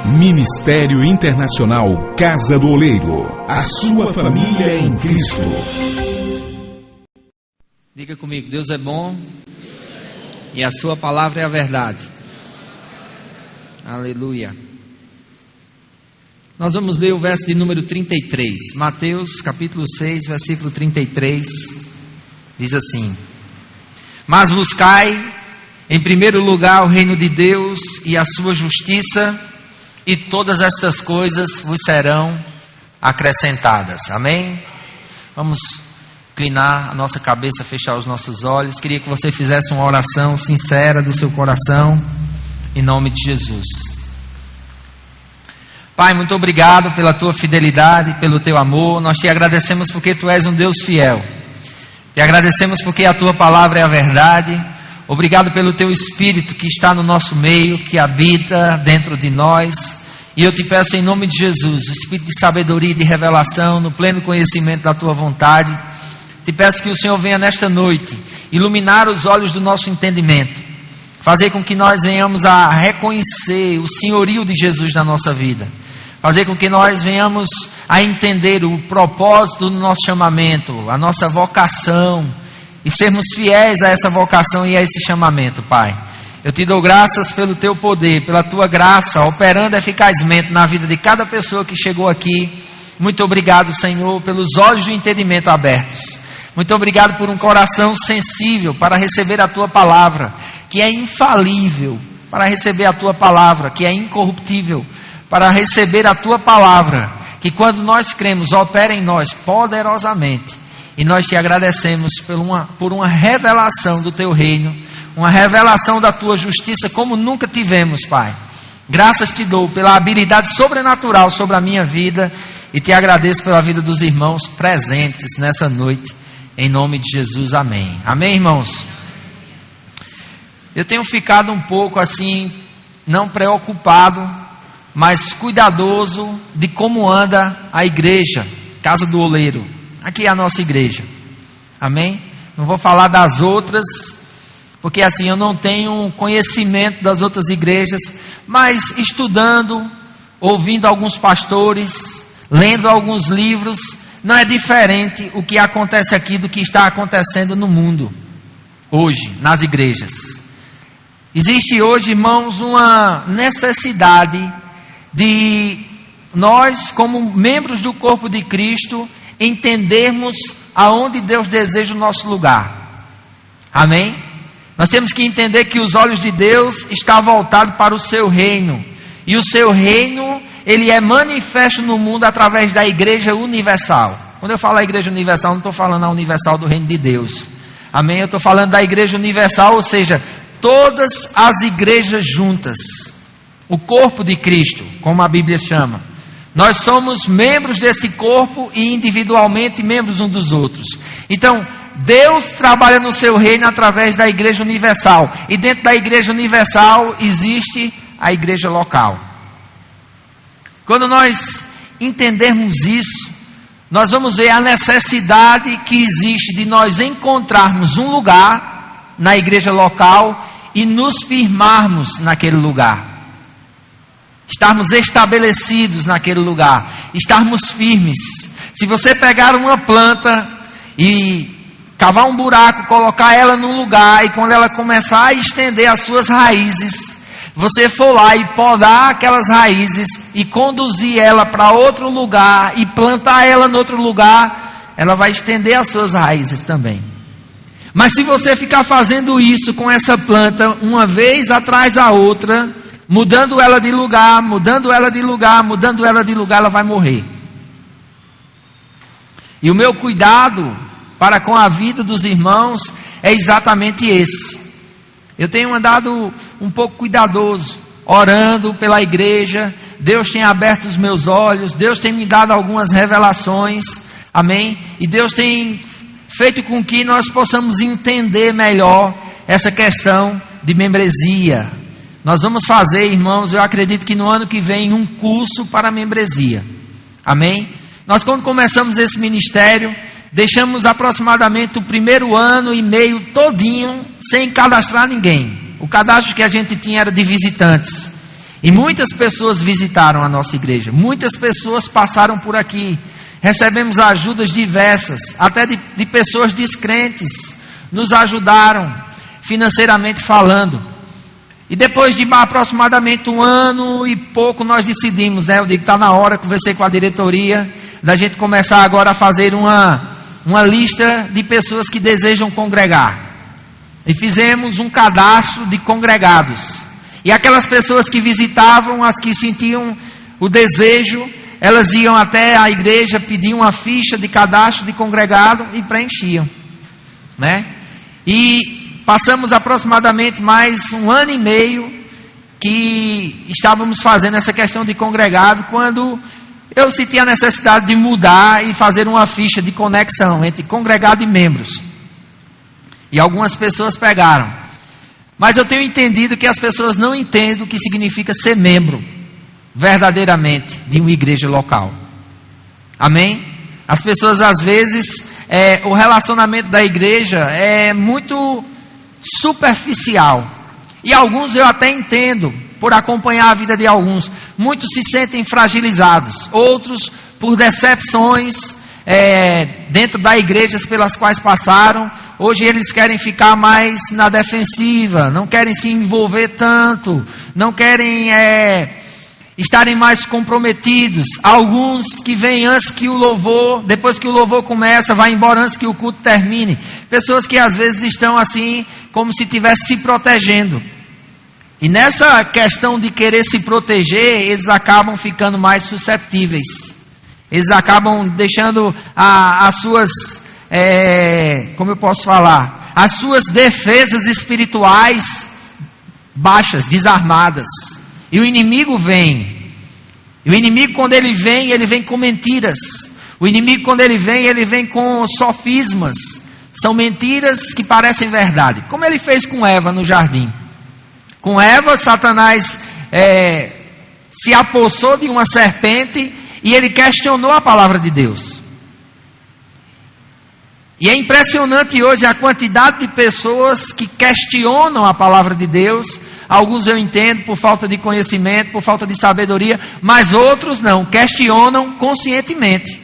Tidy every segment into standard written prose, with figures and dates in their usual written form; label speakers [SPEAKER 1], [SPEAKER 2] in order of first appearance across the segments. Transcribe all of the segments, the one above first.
[SPEAKER 1] Ministério Internacional Casa do Oleiro. A sua família em Cristo.
[SPEAKER 2] Diga comigo, Deus é bom e a sua palavra é a verdade. Aleluia. Nós vamos ler o verso de número 33. Mateus capítulo 6, versículo 33. Diz assim: Mas buscai em primeiro lugar o reino de Deus e a sua justiça, e todas estas coisas vos serão acrescentadas. Amém? Vamos inclinar a nossa cabeça, fechar os nossos olhos. Queria que você fizesse uma oração sincera do seu coração, em nome de Jesus. Pai, muito obrigado pela tua fidelidade, pelo teu amor. Nós te agradecemos porque tu és um Deus fiel. Te agradecemos porque a tua palavra é a verdade. Obrigado pelo teu Espírito que está no nosso meio, que habita dentro de nós. E eu te peço em nome de Jesus, o Espírito de sabedoria e de revelação, no pleno conhecimento da tua vontade. Te peço que o Senhor venha nesta noite iluminar os olhos do nosso entendimento, fazer com que nós venhamos a reconhecer o senhorio de Jesus na nossa vida, fazer com que nós venhamos a entender o propósito do nosso chamamento, a nossa vocação, e sermos fiéis a essa vocação e a esse chamamento, Pai. Eu te dou graças pelo teu poder, pela tua graça, operando eficazmente na vida de cada pessoa que chegou aqui. Muito obrigado, Senhor, pelos olhos do entendimento abertos. Muito obrigado por um coração sensível para receber a tua palavra, que é infalível, para receber a tua palavra, que é incorruptível, para receber a tua palavra, que quando nós cremos, opera em nós poderosamente. E nós te agradecemos por uma revelação do teu reino, uma revelação da tua justiça como nunca tivemos, Pai. Graças te dou pela habilidade sobrenatural sobre a minha vida e te agradeço pela vida dos irmãos presentes nessa noite. Em nome de Jesus, amém. Amém, irmãos? Eu tenho ficado um pouco assim, não preocupado, mas cuidadoso de como anda a igreja, Casa do Oleiro. Aqui é a nossa igreja, amém? Não vou falar das outras, porque assim eu não tenho conhecimento das outras igrejas, mas estudando, ouvindo alguns pastores, lendo alguns livros, não é diferente o que acontece aqui do que está acontecendo no mundo, hoje, nas igrejas. Existe hoje, irmãos, uma necessidade de nós, como membros do corpo de Cristo, entendermos aonde Deus deseja o nosso lugar. Amém? Nós temos que entender que os olhos de Deus estão voltados para o seu reino. E o seu reino, ele é manifesto no mundo através da igreja universal. Quando eu falo a igreja universal, não estou falando a universal do reino de Deus. Amém? Eu estou falando da igreja universal, ou seja, todas as igrejas juntas. O corpo de Cristo, como a Bíblia chama. Nós somos membros desse corpo e individualmente membros uns dos outros. Então, Deus trabalha no seu reino através da igreja universal. E dentro da igreja universal existe a igreja local. Quando nós entendermos isso, nós vamos ver a necessidade que existe de nós encontrarmos um lugar na igreja local e nos firmarmos naquele lugar. Estarmos estabelecidos naquele lugar, estarmos firmes. Se você pegar uma planta e cavar um buraco, colocar ela num lugar, e quando ela começar a estender as suas raízes, você for lá e podar aquelas raízes e conduzir ela para outro lugar e plantar ela em outro lugar, ela vai estender as suas raízes também. Mas se você ficar fazendo isso com essa planta, uma vez atrás da outra, mudando ela de lugar, mudando ela de lugar, mudando ela de lugar, ela vai morrer. E o meu cuidado para com a vida dos irmãos é exatamente esse. Eu tenho andado um pouco cuidadoso, orando pela igreja. Deus tem aberto os meus olhos, Deus tem me dado algumas revelações, amém? E Deus tem feito com que nós possamos entender melhor essa questão de membresia. Nós vamos fazer, irmãos, eu acredito que no ano que vem, um curso para membresia. Amém? Nós, quando começamos esse ministério, deixamos aproximadamente o primeiro ano e meio todinho sem cadastrar ninguém. O cadastro que a gente tinha era de visitantes. E muitas pessoas visitaram a nossa igreja, muitas pessoas passaram por aqui, recebemos ajudas diversas, até de pessoas descrentes, nos ajudaram financeiramente falando. E depois de aproximadamente 1 ano e pouco nós decidimos, eu digo, está na hora, conversei com a diretoria, da gente começar agora a fazer uma lista de pessoas que desejam congregar. E fizemos um cadastro de congregados. E aquelas pessoas que visitavam, as que sentiam o desejo, elas iam até a igreja, pediam uma ficha de cadastro de congregado e preenchiam, né? E passamos aproximadamente mais 1 ano e meio que estávamos fazendo essa questão de congregado, quando eu senti a necessidade de mudar e fazer uma ficha de conexão entre congregado e membros. E algumas pessoas pegaram. Mas eu tenho entendido que as pessoas não entendem o que significa ser membro, verdadeiramente, de uma igreja local. Amém? As pessoas, às vezes, o relacionamento da igreja é muito superficial. E alguns eu até entendo, por acompanhar a vida de alguns. Muitos se sentem fragilizados, outros por decepções dentro das igrejas pelas quais passaram. Hoje eles querem ficar mais na defensiva, não querem se envolver tanto, não querem estarem mais comprometidos. Alguns que vêm antes que o louvor, depois que o louvor começa, vai embora antes que o culto termine. Pessoas que às vezes estão assim, como se estivessem se protegendo. E nessa questão de querer se proteger, eles acabam ficando mais susceptíveis. Eles acabam deixando as suas, como eu posso falar, as suas defesas espirituais baixas, desarmadas. E o inimigo vem. E o inimigo, quando ele vem com mentiras. O inimigo, quando ele vem com sofismas. São mentiras que parecem verdade. Como ele fez com Eva no jardim. Com Eva, Satanás se apossou de uma serpente e ele questionou a palavra de Deus. E é impressionante hoje a quantidade de pessoas que questionam a palavra de Deus. Alguns eu entendo por falta de conhecimento, por falta de sabedoria, mas outros não, questionam conscientemente.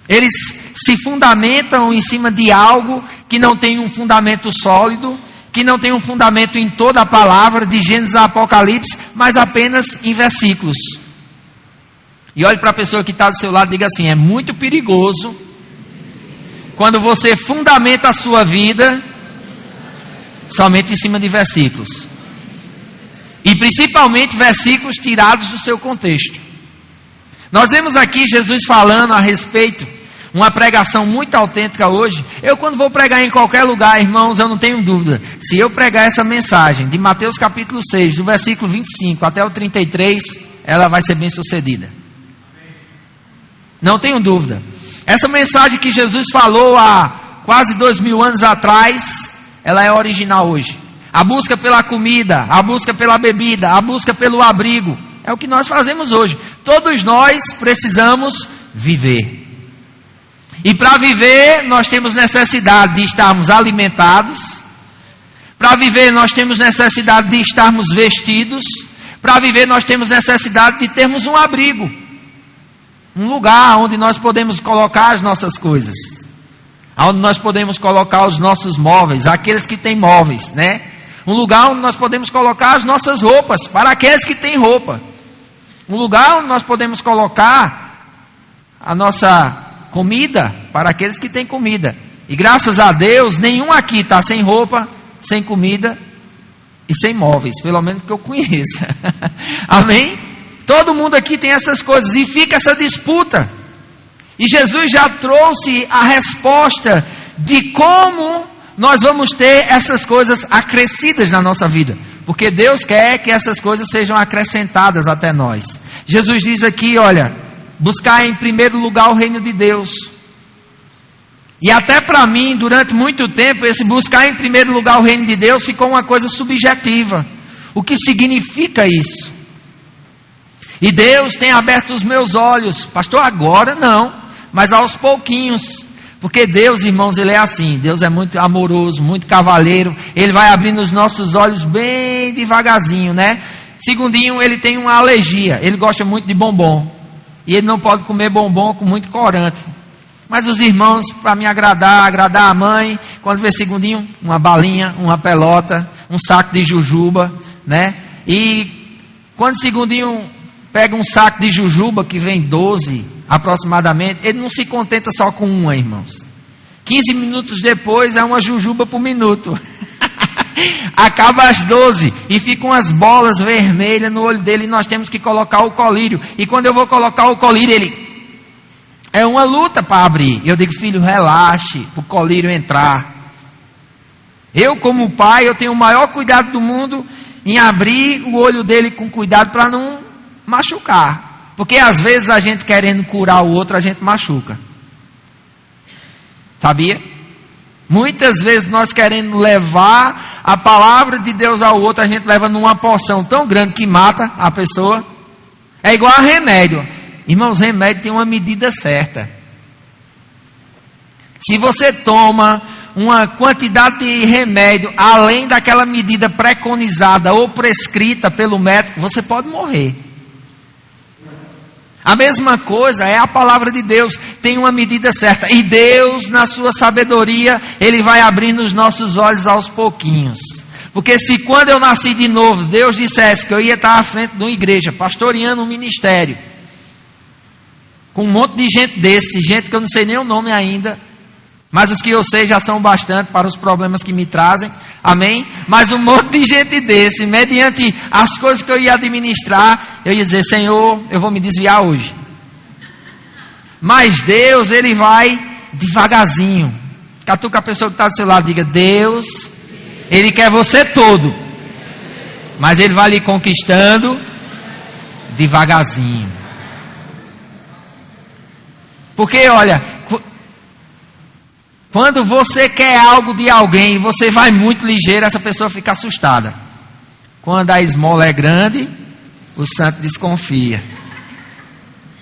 [SPEAKER 2] Eles se fundamentam em cima de algo que não tem um fundamento sólido, que não tem um fundamento em toda a palavra, de Gênesis a Apocalipse, mas apenas em versículos. E olhe para a pessoa que está do seu lado e diga assim: é muito perigoso quando você fundamenta a sua vida somente em cima de versículos. E principalmente versículos tirados do seu contexto. Nós vemos aqui Jesus falando a respeito, uma pregação muito autêntica hoje. Eu, quando vou pregar em qualquer lugar, irmãos, eu não tenho dúvida, se eu pregar essa mensagem de Mateus capítulo 6, do versículo 25 até o 33, ela vai ser bem sucedida. Não tenho dúvida. Essa mensagem que Jesus falou há quase 2000 anos atrás, ela é original hoje. A busca pela comida, a busca pela bebida, a busca pelo abrigo, é o que nós fazemos hoje. Todos nós precisamos viver. E para viver, nós temos necessidade de estarmos alimentados. Para viver, nós temos necessidade de estarmos vestidos. Para viver, nós temos necessidade de termos um abrigo. Um lugar onde nós podemos colocar as nossas coisas. Onde nós podemos colocar os nossos móveis, aqueles que têm móveis, né? Um lugar onde nós podemos colocar as nossas roupas, para aqueles que têm roupa. Um lugar onde nós podemos colocar a nossa comida, para aqueles que têm comida. E graças a Deus, nenhum aqui está sem roupa, sem comida e sem móveis, pelo menos que eu conheça. Amém? Todo mundo aqui tem essas coisas e fica essa disputa. E Jesus já trouxe a resposta de como nós vamos ter essas coisas acrescidas na nossa vida. Porque Deus quer que essas coisas sejam acrescentadas até nós. Jesus diz aqui, olha, buscar em primeiro lugar o reino de Deus. E até para mim, durante muito tempo, esse buscar em primeiro lugar o reino de Deus ficou uma coisa subjetiva. O que significa isso? E Deus tem aberto os meus olhos. Pastor, agora não, mas aos pouquinhos. Porque Deus, irmãos, Ele é assim. Deus é muito amoroso, muito cavalheiro. Ele vai abrindo os nossos olhos bem devagarzinho, né? Segundinho, ele tem uma alergia, ele gosta muito de bombom. E ele não pode comer bombom com muito corante. Mas os irmãos, para me agradar a mãe, quando vê Segundinho, uma balinha, uma pelota, um saco de jujuba, né? E quando Segundinho pega um saco de jujuba, que vem 12 aproximadamente, ele não se contenta só com uma, irmãos. 15 minutos depois é uma jujuba por minuto. Acaba as 12 e ficam as bolas vermelhas no olho dele e nós temos que colocar o colírio. E quando eu vou colocar o colírio, ele... É uma luta para abrir. Eu digo, filho, relaxe, para o colírio entrar. Eu, como pai, eu tenho o maior cuidado do mundo em abrir o olho dele com cuidado para não machucar. Porque às vezes a gente querendo curar o outro, a gente machuca. Sabia? Muitas vezes nós querendo levar a palavra de Deus ao outro, a gente leva numa porção tão grande que mata a pessoa. É igual a remédio. Irmãos, remédio tem uma medida certa. Se você toma uma quantidade de remédio além daquela medida preconizada ou prescrita pelo médico, você pode morrer. A mesma coisa é a palavra de Deus, tem uma medida certa. E Deus, na sua sabedoria, Ele vai abrindo os nossos olhos aos pouquinhos. Porque se quando eu nasci de novo, Deus dissesse que eu ia estar à frente de uma igreja, pastoreando um ministério, com um monte de gente desse, gente que eu não sei nem o nome ainda, mas os que eu sei já são bastante para os problemas que me trazem, amém? Mas um monte de gente desse, mediante as coisas que eu ia administrar, eu ia dizer, Senhor, eu vou me desviar hoje. Mas Deus, Ele vai devagarzinho. Catuca a pessoa que está do seu lado, diga, Deus, Ele quer você todo, mas Ele vai lhe conquistando devagarzinho. Porque, olha, quando você quer algo de alguém e você vai muito ligeiro, essa pessoa fica assustada. Quando a esmola é grande, o santo desconfia.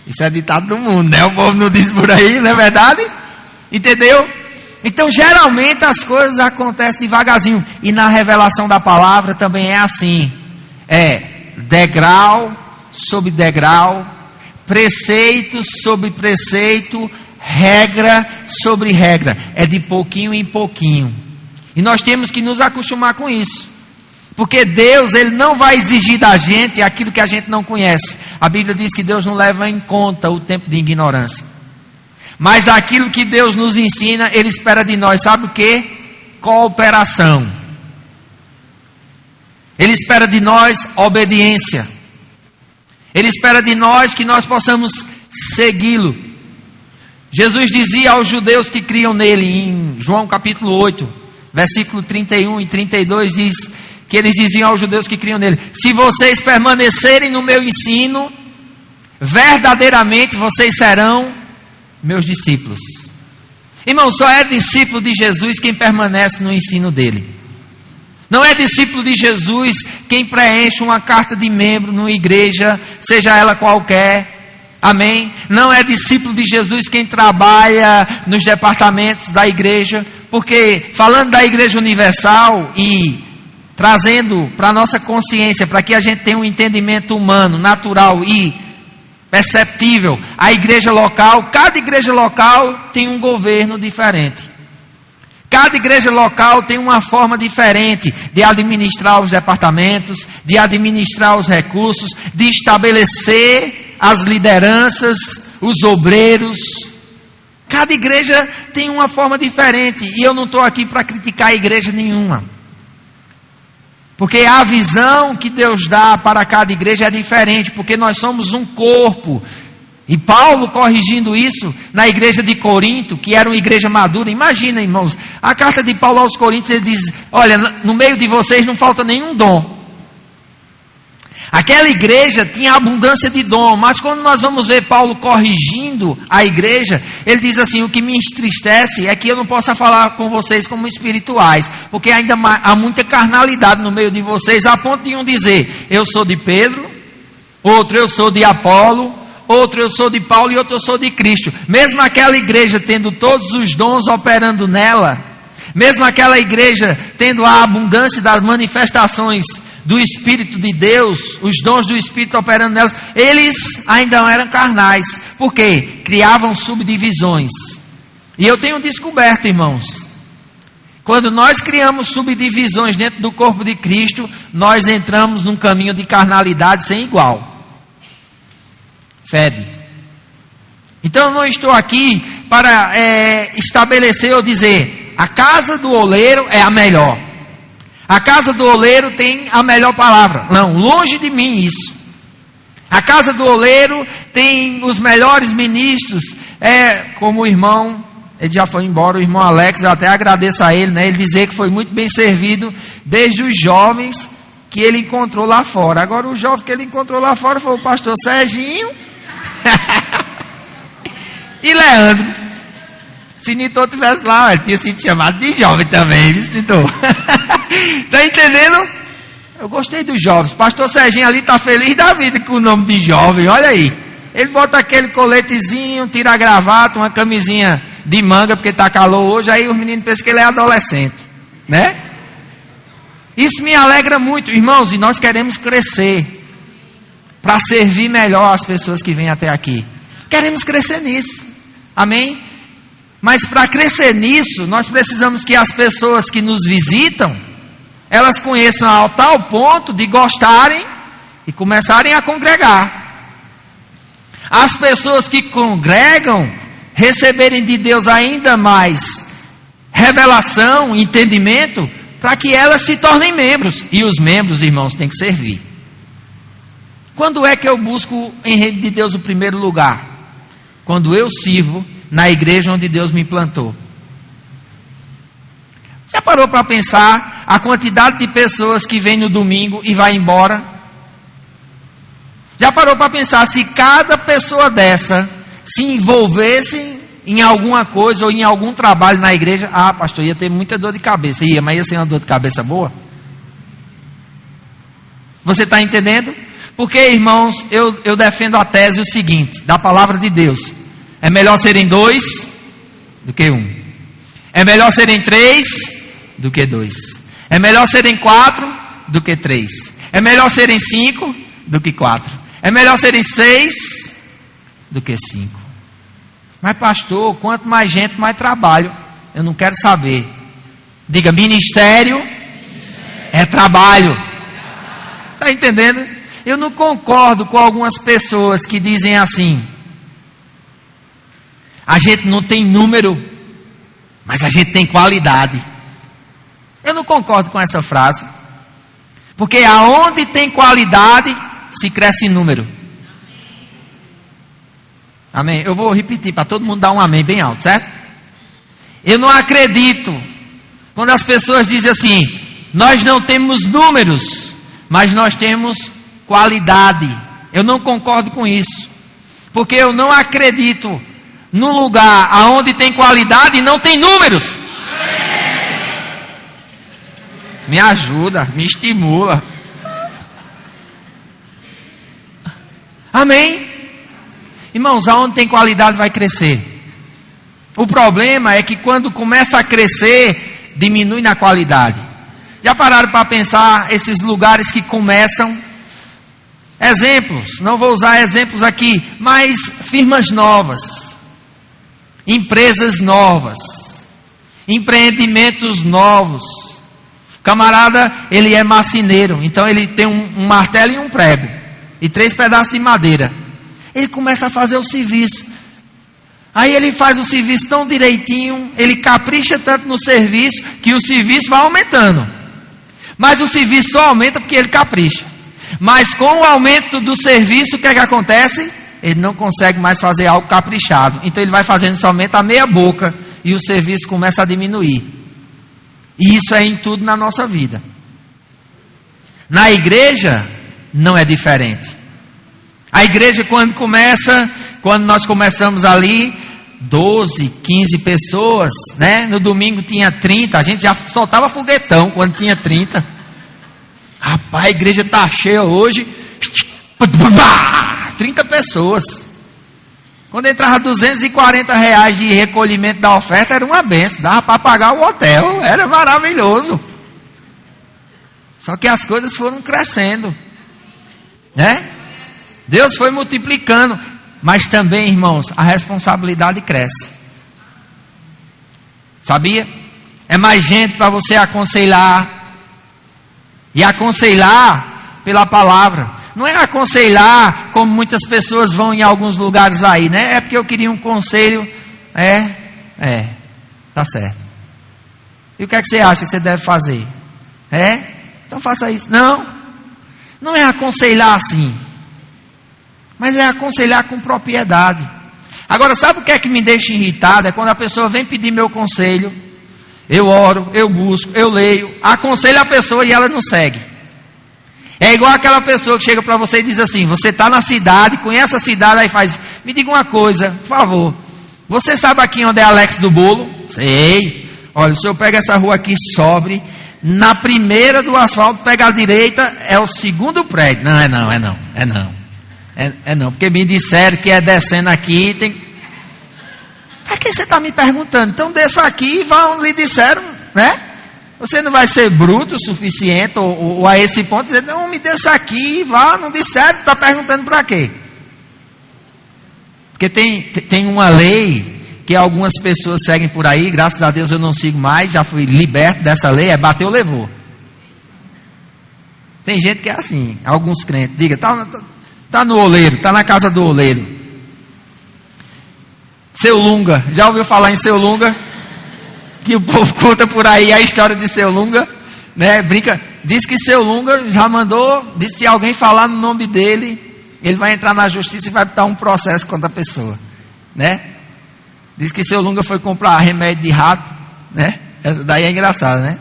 [SPEAKER 2] Isso é ditado do mundo, né? O povo não diz por aí, não é verdade? Entendeu? Então, geralmente as coisas acontecem devagarzinho. E na revelação da palavra também é assim. É degrau sobre degrau, preceito sobre preceito, regra sobre regra. É de pouquinho em pouquinho. E nós temos que nos acostumar com isso. Porque Deus, Ele não vai exigir da gente aquilo que a gente não conhece. A Bíblia diz que Deus não leva em conta o tempo de ignorância. Mas aquilo que Deus nos ensina, Ele espera de nós, sabe o quê? Cooperação. Ele espera de nós obediência. Ele espera de nós que nós possamos segui-lo. Jesus dizia aos judeus que criam nele, em João capítulo 8, versículo 31 e 32, diz que eles diziam aos judeus que criam nele, se vocês permanecerem no meu ensino, verdadeiramente vocês serão meus discípulos. Irmão, só é discípulo de Jesus quem permanece no ensino dele. Não é discípulo de Jesus quem preenche uma carta de membro numa igreja, seja ela qualquer. Amém? Não é discípulo de Jesus quem trabalha nos departamentos da igreja, porque falando da igreja universal e trazendo para a nossa consciência, para que a gente tenha um entendimento humano, natural e perceptível, a igreja local, cada igreja local tem um governo diferente. Cada igreja local tem uma forma diferente de administrar os departamentos, de administrar os recursos, de estabelecer as lideranças, os obreiros. Cada igreja tem uma forma diferente. E eu não estou aqui para criticar a igreja nenhuma. Porque a visão que Deus dá para cada igreja é diferente. Porque nós somos um corpo. E Paulo corrigindo isso na igreja de Corinto, que era uma igreja madura. Imagina, irmãos, a carta de Paulo aos Coríntios, ele diz, olha, no meio de vocês não falta nenhum dom. Aquela igreja tinha abundância de dom, mas quando nós vamos ver Paulo corrigindo a igreja, ele diz assim, o que me entristece é que eu não possa falar com vocês como espirituais, porque ainda há muita carnalidade no meio de vocês, a ponto de um dizer, eu sou de Pedro, outro eu sou de Apolo, outro eu sou de Paulo e outro eu sou de Cristo. Mesmo aquela igreja tendo todos os dons operando nela, mesmo aquela igreja tendo a abundância das manifestações do Espírito de Deus, os dons do Espírito operando nelas, eles ainda não eram carnais. Por quê? Criavam subdivisões. E eu tenho descoberto, irmãos, quando nós criamos subdivisões dentro do corpo de Cristo, nós entramos num caminho de carnalidade sem igual. Fede. Então eu não estou aqui para estabelecer ou dizer, a casa do oleiro é a melhor. A casa do oleiro tem a melhor palavra. Não, longe de mim isso. A casa do oleiro tem os melhores ministros. Como o irmão, ele já foi embora, o irmão Alex, eu até agradeço a ele, né? Ele dizer que foi muito bem servido desde os jovens que ele encontrou lá fora. Agora o jovem que ele encontrou lá fora foi o pastor Serginho e Leandro. Se Nitor tivesse lá, ele tinha sido chamado de jovem também, viu, Nitor? Está entendendo? Eu gostei dos jovens. Pastor Serginho ali está feliz da vida com o nome de jovem, olha aí. Ele bota aquele coletezinho, tira a gravata, uma camisinha de manga, porque está calor hoje, aí os meninos pensam que ele é adolescente, né? Isso me alegra muito, irmãos, e nós queremos crescer para servir melhor as pessoas que vêm até aqui. Queremos crescer nisso, amém? Mas para crescer nisso, nós precisamos que as pessoas que nos visitam, elas conheçam ao tal ponto de gostarem e começarem a congregar. As pessoas que congregam, receberem de Deus ainda mais revelação, entendimento, para que elas se tornem membros. E os membros, irmãos, têm que servir. Quando é que eu busco em reino de Deus o primeiro lugar? Quando eu sirvo na igreja onde Deus me plantou. Já parou para pensar a quantidade de pessoas que vem no domingo e vai embora? Já parou para pensar se cada pessoa dessa se envolvesse em alguma coisa ou em algum trabalho na igreja? Ah, pastor, ia ter muita dor de cabeça. Mas ia ser uma dor de cabeça boa? Você está entendendo? Porque, irmãos, eu defendo a tese o seguinte, da palavra de Deus. É melhor serem 2 do que 1. É melhor serem 3 do que 2. É melhor serem 4 do que 3. É melhor serem 5 do que 4. É melhor serem 6 do que 5. Mas pastor, quanto mais gente, mais trabalho. Eu não quero saber. Diga, ministério é trabalho. Está entendendo? Eu não concordo com algumas pessoas que dizem assim, a gente não tem número, mas a gente tem qualidade. Eu não concordo com essa frase. Porque aonde tem qualidade, se cresce em número. Amém? Eu vou repetir para todo mundo dar um amém bem alto, certo? Eu não acredito quando as pessoas dizem assim, nós não temos números, mas nós temos qualidade. Eu não concordo com isso. Porque eu não acredito num lugar aonde tem qualidade e não tem números. Me ajuda, me estimula. Amém? Irmãos, aonde tem qualidade vai crescer. O problema é que quando começa a crescer, diminui na qualidade. Já pararam para pensar esses lugares que começam? Exemplos, não vou usar exemplos aqui, mas firmas novas. Empresas novas, empreendimentos novos. O camarada, ele é marceneiro, então ele tem um martelo e um prego, e 3 pedaços de madeira. Ele começa a fazer o serviço. Aí ele faz o serviço tão direitinho, ele capricha tanto no serviço, que o serviço vai aumentando. Mas o serviço só aumenta porque ele capricha. Mas com o aumento do serviço, o que é que acontece? Ele não consegue mais fazer algo caprichado. Então ele vai fazendo somente a meia boca e o serviço começa a diminuir. E isso é em tudo na nossa vida. Na igreja não é diferente. A igreja quando nós começamos ali, 12, 15 pessoas, né? No domingo tinha 30, a gente já soltava foguetão quando tinha 30. Rapaz, a igreja está cheia hoje. 30 pessoas. Quando entrava R$240 de recolhimento da oferta, era uma benção. Dava para pagar o hotel. Era maravilhoso. Só que as coisas foram crescendo, né? Deus foi multiplicando. Mas também, irmãos, a responsabilidade cresce. Sabia? É mais gente para você aconselhar. E aconselhar pela palavra. Não é aconselhar como muitas pessoas vão em alguns lugares aí, né? É porque eu queria um conselho. Tá certo. E o que é que você acha que você deve fazer? Então faça isso. Não é aconselhar assim. Mas é aconselhar com propriedade. Agora, sabe o que é que me deixa irritado? É quando a pessoa vem pedir meu conselho. Eu oro, eu busco, eu leio, aconselho a pessoa e ela não segue. É igual aquela pessoa que chega para você e diz assim: você está na cidade, conhece a cidade, aí faz: me diga uma coisa, por favor. Você sabe aqui onde é Alex do Bolo? Sei. Olha, o senhor pega essa rua aqui, sobre. Na primeira do asfalto, pega a direita, é o segundo prédio. Não, é não, porque me disseram que é descendo aqui, tem... Para que você está me perguntando? Então desça aqui e vá onde lhe disseram, né? Você não vai ser bruto o suficiente, ou a esse ponto, dizer: não, me desça aqui e vá, não disseram, está perguntando para quê? Porque tem uma lei que algumas pessoas seguem por aí, graças a Deus eu não sigo mais, já fui liberto dessa lei, bateu, levou. Tem gente que é assim, alguns crentes, diga, tá no oleiro, está na casa do oleiro. Seu Lunga, já ouviu falar em Seu Lunga? Que o povo conta por aí a história de Seu Lunga, né? Brinca, diz que Seu Lunga já mandou, disse: se alguém falar no nome dele, ele vai entrar na justiça e vai botar um processo contra a pessoa, né? Diz que Seu Lunga foi comprar remédio de rato, né? Essa daí é engraçada, né?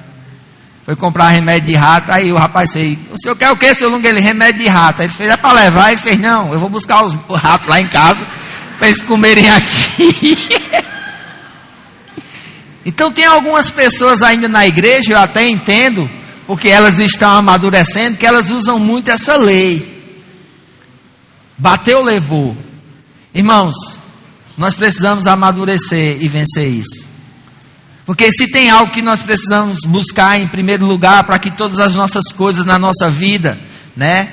[SPEAKER 2] Foi comprar remédio de rato, aí o rapaz fez: o senhor quer o que, Seu Lunga? Ele: remédio de rato. Aí ele fez: é para levar? Ele fez: não, eu vou buscar os ratos lá em casa, para eles comerem aqui. Então tem algumas pessoas ainda na igreja, eu até entendo, porque elas estão amadurecendo, que elas usam muito essa lei. Bateu, levou. Irmãos, nós precisamos amadurecer e vencer isso. Porque se tem algo que nós precisamos buscar em primeiro lugar, para que todas as nossas coisas na nossa vida, né,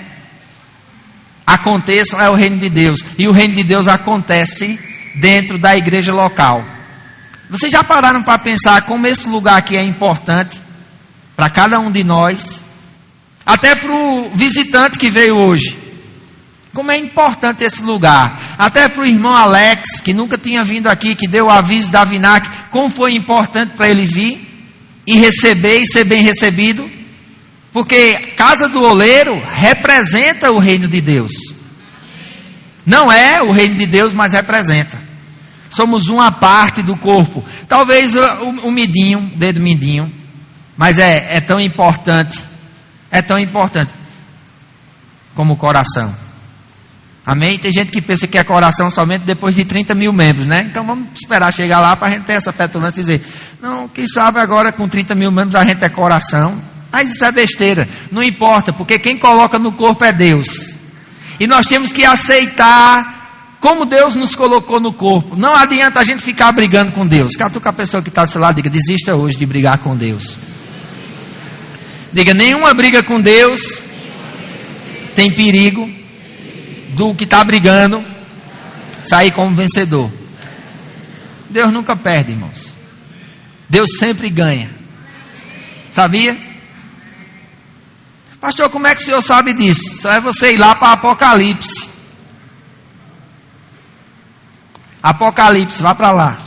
[SPEAKER 2] aconteçam, é o reino de Deus. E o reino de Deus acontece dentro da igreja local. Vocês já pararam para pensar como esse lugar aqui é importante para cada um de nós? Até para o visitante que veio hoje. Como é importante esse lugar. Até para o irmão Alex, que nunca tinha vindo aqui, que deu o aviso da Vinac, como foi importante para ele vir e receber e ser bem recebido. Porque casa do oleiro representa o reino de Deus. Não é o reino de Deus, mas representa. Somos uma parte do corpo. Talvez o midinho, dedo mindinho, mas é tão importante. É tão importante como o coração. Amém? Tem gente que pensa que é coração somente depois de 30 mil membros, né? Então vamos esperar chegar lá para a gente ter essa petulância e dizer: não, quem sabe agora com 30 mil membros a gente é coração. Mas isso é besteira. Não importa, porque quem coloca no corpo é Deus. E nós temos que aceitar como Deus nos colocou no corpo. Não adianta a gente ficar brigando com Deus. Catuca a pessoa que está do seu lado, diga: desista hoje de brigar com Deus. Diga: nenhuma briga com Deus tem perigo do que está brigando sair como vencedor. Deus nunca perde, irmãos. Deus sempre ganha. Sabia? Pastor, como é que o senhor sabe disso? Só é você ir lá para Apocalipse. Apocalipse, vá para lá.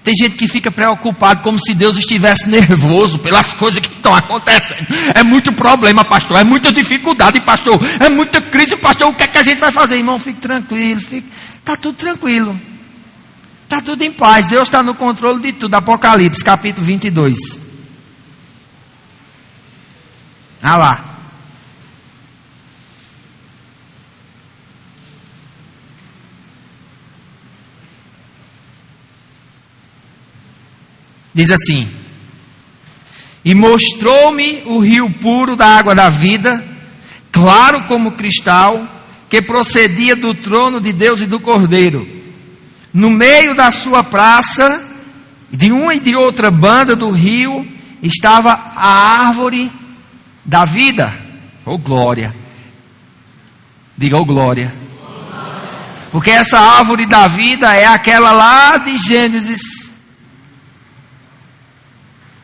[SPEAKER 2] Tem gente que fica preocupado como se Deus estivesse nervoso pelas coisas que estão acontecendo. É muito problema, pastor. É muita dificuldade, pastor. É muita crise, pastor. O que é que a gente vai fazer? Irmão, fique tranquilo. Está tudo tranquilo. Está tudo em paz. Deus está no controle de tudo. Apocalipse, capítulo 22. Ah lá. Diz assim: e mostrou-me o rio puro da água da vida, claro como cristal, que procedia do trono de Deus e do Cordeiro. No meio da sua praça, de uma e de outra banda do rio, estava a árvore da vida. Oh glória! Diga, oh glória! Porque essa árvore da vida é aquela lá de Gênesis,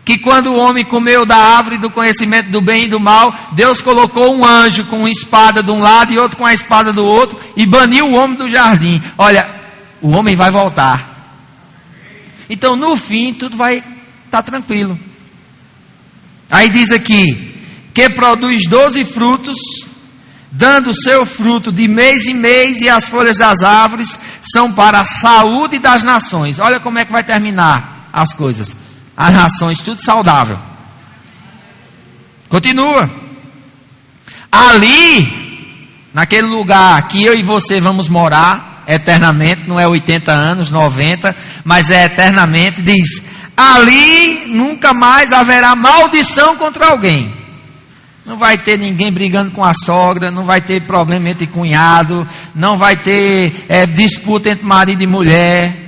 [SPEAKER 2] que quando o homem comeu da árvore do conhecimento do bem e do mal, Deus colocou um anjo com uma espada de um lado e outro com a espada do outro, e baniu o homem do jardim. Olha, o homem vai voltar. Então no fim tudo vai estar tranquilo. Aí diz aqui, que produz 12 frutos, dando seu fruto de mês em mês, e as folhas das árvores são para a saúde das nações. Olha como é que vai terminar as coisas. As nações, tudo saudável. Continua. Ali, naquele lugar que eu e você vamos morar eternamente, não é 80 anos, 90, mas é eternamente, diz, ali nunca mais haverá maldição contra alguém. Não vai ter ninguém brigando com a sogra, não vai ter problema entre cunhado, não vai ter disputa entre marido e mulher,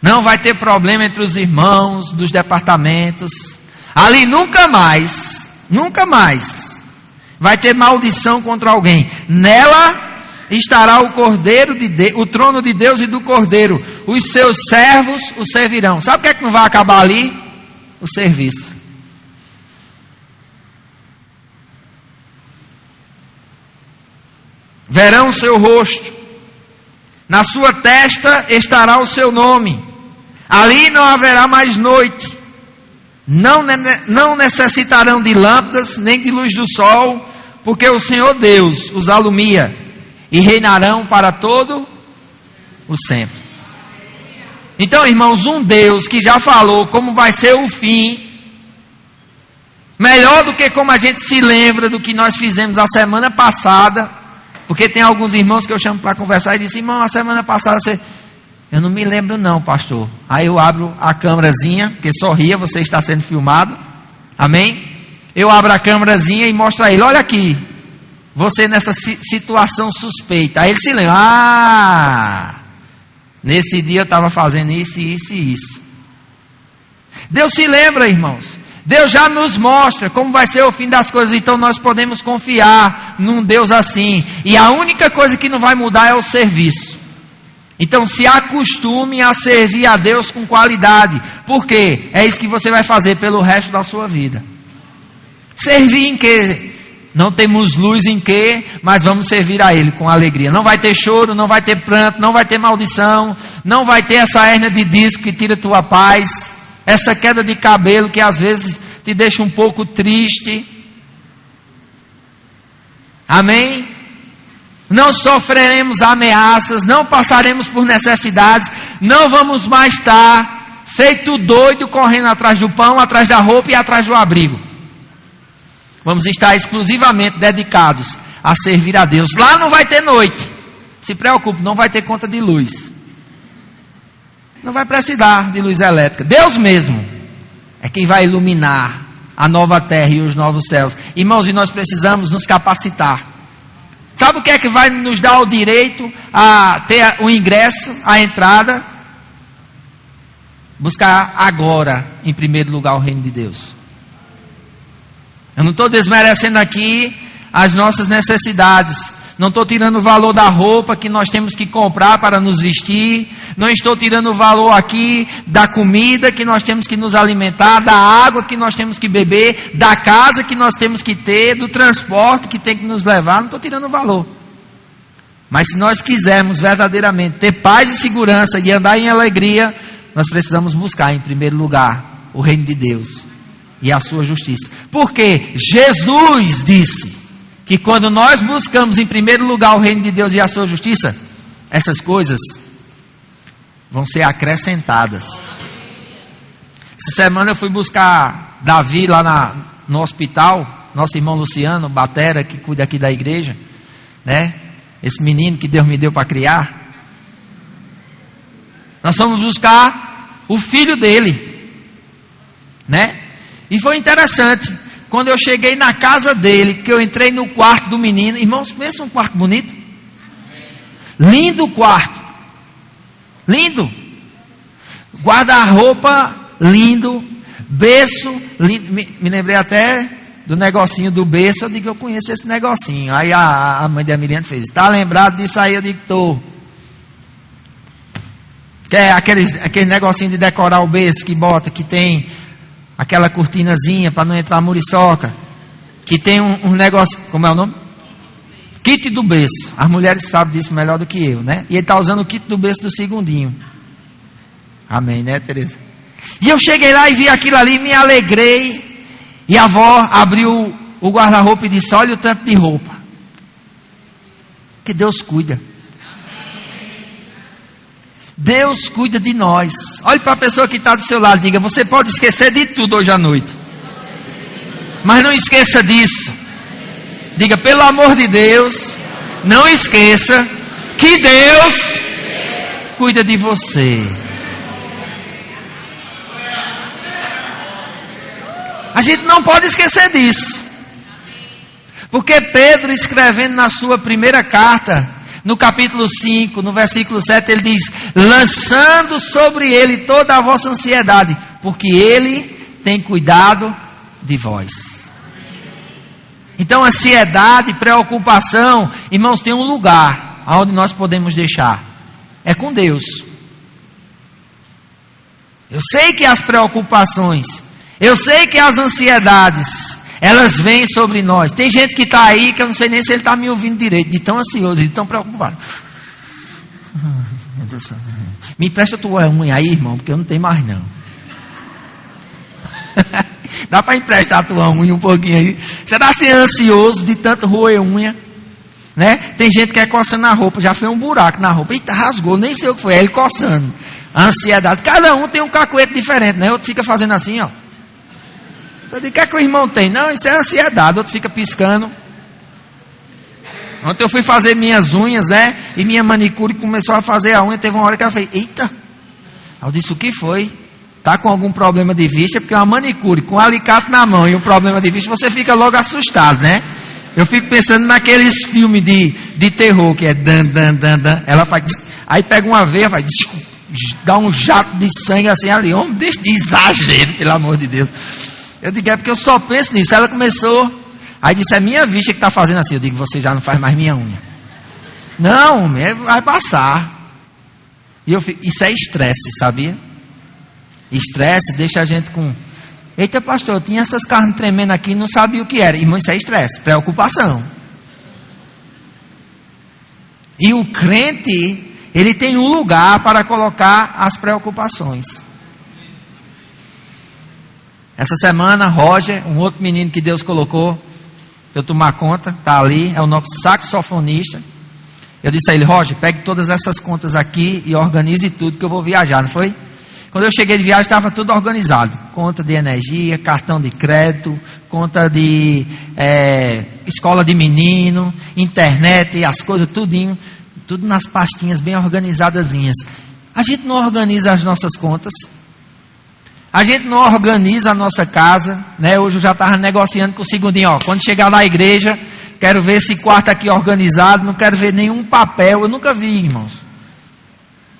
[SPEAKER 2] não vai ter problema entre os irmãos dos departamentos. Ali nunca mais vai ter maldição contra alguém. Nela estará o Cordeiro o trono de Deus e do Cordeiro. Os seus servos o servirão. Sabe o que é que não vai acabar ali? O serviço. Verão o seu rosto, na sua testa estará o seu nome. Ali não haverá mais noite. Não necessitarão de lâmpadas, nem de luz do sol, porque o Senhor Deus os alumia, e reinarão para todo o sempre. Então, irmãos, um Deus que já falou como vai ser o fim, melhor do que como a gente se lembra do que nós fizemos a semana passada, porque tem alguns irmãos que eu chamo para conversar e dizem, irmão, a semana passada você... Eu não me lembro não, pastor. Aí eu abro a câmerazinha, porque sorria, você está sendo filmado. Amém? Eu abro a câmerazinha e mostro a ele, olha aqui, você nessa situação suspeita. Aí ele se lembra, nesse dia eu estava fazendo isso, isso e isso. Deus se lembra, irmãos. Deus já nos mostra como vai ser o fim das coisas, então nós podemos confiar num Deus assim. E a única coisa que não vai mudar é o serviço. Então se acostume a servir a Deus com qualidade. Por quê? É isso que você vai fazer pelo resto da sua vida. Servir em quê? Não temos luz em quê, mas vamos servir a Ele com alegria. Não vai ter choro, não vai ter pranto, não vai ter maldição, não vai ter essa hérnia de disco que tira tua paz, essa queda de cabelo que às vezes te deixa um pouco triste. Amém? Não sofreremos ameaças, não passaremos por necessidades, não vamos mais estar feito doido correndo atrás do pão, atrás da roupa e atrás do abrigo. Vamos estar exclusivamente dedicados a servir a Deus. Lá não vai ter noite. Se preocupe, não vai ter conta de luz. Não vai precisar de luz elétrica. Deus mesmo é quem vai iluminar a nova terra e os novos céus. Irmãos, e nós precisamos nos capacitar. Sabe o que é que vai nos dar o direito a ter o ingresso, a entrada? Buscar agora, em primeiro lugar, o reino de Deus. Eu não estou desmerecendo aqui as nossas necessidades. Não estou tirando o valor da roupa que nós temos que comprar para nos vestir. Não estou tirando o valor aqui da comida que nós temos que nos alimentar, da água que nós temos que beber, da casa que nós temos que ter, do transporte que tem que nos levar. Não estou tirando o valor. Mas se nós quisermos verdadeiramente ter paz e segurança e andar em alegria, nós precisamos buscar em primeiro lugar o reino de Deus e a sua justiça. Porque Jesus disse que quando nós buscamos em primeiro lugar o reino de Deus e a sua justiça, essas coisas vão ser acrescentadas. Essa semana eu fui buscar Davi lá no hospital, nosso irmão Luciano, batera, que cuida aqui da igreja, né? Esse menino que Deus me deu para criar. Nós fomos buscar o filho dele, né? E foi interessante. Quando eu cheguei na casa dele, que eu entrei no quarto do menino, irmãos, pensa um quarto bonito. Lindo o quarto. Lindo. Guarda-roupa lindo. Berço, me lembrei até do negocinho do berço. Eu digo que eu conheço esse negocinho. Aí a mãe da Emiliane fez: tá lembrado disso aí? Eu digo: tô. Que é aquele negocinho de decorar o berço que bota, que tem aquela cortinazinha para não entrar muriçoca, que tem um negócio, como é o nome? Kit do berço. As mulheres sabem disso melhor do que eu, né? E ele está usando o kit do berço do segundinho. Amém, né, Tereza? E eu cheguei lá e vi aquilo ali, me alegrei. E a avó abriu o guarda-roupa e disse: olha o tanto de roupa. Que Deus cuida. Deus cuida de nós. Olhe para a pessoa que está do seu lado e diga: você pode esquecer de tudo hoje à noite, mas não esqueça disso. Diga: pelo amor de Deus, não esqueça que Deus cuida de você. A gente não pode esquecer disso. Porque Pedro, escrevendo na sua primeira carta, no capítulo 5, no versículo 7, ele diz: lançando sobre ele toda a vossa ansiedade, porque ele tem cuidado de vós. Então, ansiedade, preocupação, irmãos, tem um lugar onde nós podemos deixar. É com Deus. Eu sei que as preocupações, eu sei que as ansiedades, elas vêm sobre nós. Tem gente que está aí que eu não sei nem se ele está me ouvindo direito, de tão ansioso, de tão preocupado. Meu Deus do céu. Me empresta a tua unha aí, irmão, porque eu não tenho mais não. Dá para emprestar a tua unha um pouquinho aí? Você está assim ansioso de tanto roer unha, né? Tem gente que é coçando a roupa, já fez um buraco na roupa. Eita, rasgou, nem sei o que foi, é ele coçando. A ansiedade, cada um tem um cacuete diferente, né? Outro fica fazendo assim, ó. Você diz: o que é que o irmão tem? Não, isso é ansiedade. Outro fica piscando. Ontem eu fui fazer minhas unhas, né? E minha manicure começou a fazer a unha. Teve uma hora que ela fez: eita. Eu disse: o que foi? Está com algum problema de vista? Porque uma manicure com um alicate na mão e um problema de vista, você fica logo assustado, né? Eu fico pensando naqueles filmes de terror, que é dan, dan, dan, dan. Ela faz, aí pega uma veia, faz, dá um jato de sangue assim ali. Homem, deixa de exagero, pelo amor de Deus. Eu digo: é porque eu só penso nisso. Ela começou, aí disse: é minha vista que está fazendo assim. Eu digo: você já não faz mais minha unha. Não, vai passar. E eu fico, isso é estresse, sabia? Estresse deixa a gente com: eita, pastor, eu tinha essas carnes tremendo aqui, não sabia o que era. Irmão, isso é estresse, preocupação. E o crente, ele tem um lugar para colocar as preocupações. Essa semana, Roger, um outro menino que Deus colocou para eu tomar conta, está ali, é o nosso saxofonista. Eu disse a ele: Roger, pegue todas essas contas aqui e organize tudo, que eu vou viajar, não foi? Quando eu cheguei de viagem, estava tudo organizado. Conta de energia, cartão de crédito, conta de escola de menino, internet, as coisas, tudinho, tudo nas pastinhas bem organizadazinhas. A gente não organiza as nossas contas. A gente não organiza a nossa casa, né? Hoje eu já estava negociando com o segundinho, ó, quando chegar na igreja, quero ver esse quarto aqui organizado, não quero ver nenhum papel. Eu nunca vi, irmãos,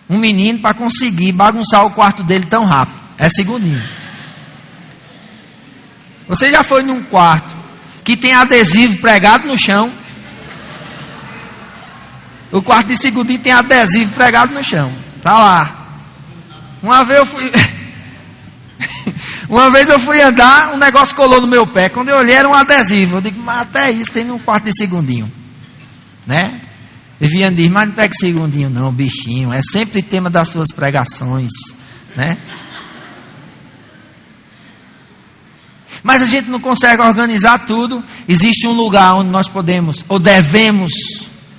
[SPEAKER 2] um menino para conseguir bagunçar o quarto dele tão rápido. É segundinho. Você já foi num quarto que tem adesivo pregado no chão? O quarto de segundinho tem adesivo pregado no chão. Tá lá. Uma vez eu fui andar, um negócio colou no meu pé. Quando eu olhei, era um adesivo. Eu digo: mas até isso tem num quarto de segundinho, né? Viviane diz: mas não pega segundinho não, bichinho. É sempre tema das suas pregações, né? Mas a gente não consegue organizar tudo. Existe um lugar onde nós podemos, ou devemos,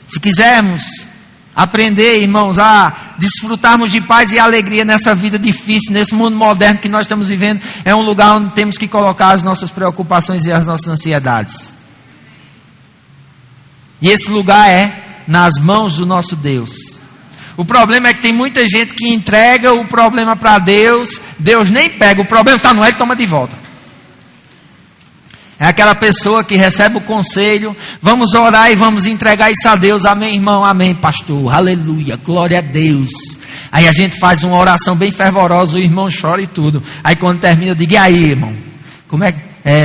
[SPEAKER 2] se quisermos, aprender, irmãos, a desfrutarmos de paz e alegria nessa vida difícil, nesse mundo moderno que nós estamos vivendo. É um lugar onde temos que colocar as nossas preocupações e as nossas ansiedades. E esse lugar é nas mãos do nosso Deus. O problema é que tem muita gente que entrega o problema para Deus. Deus nem pega, o problema está no ele, toma de volta. É aquela pessoa que recebe o conselho: vamos orar e vamos entregar isso a Deus. Amém, irmão, amém, pastor, aleluia, glória a Deus. Aí a gente faz uma oração bem fervorosa, o irmão chora e tudo. Aí quando termina eu digo, e aí, irmão? Como é que...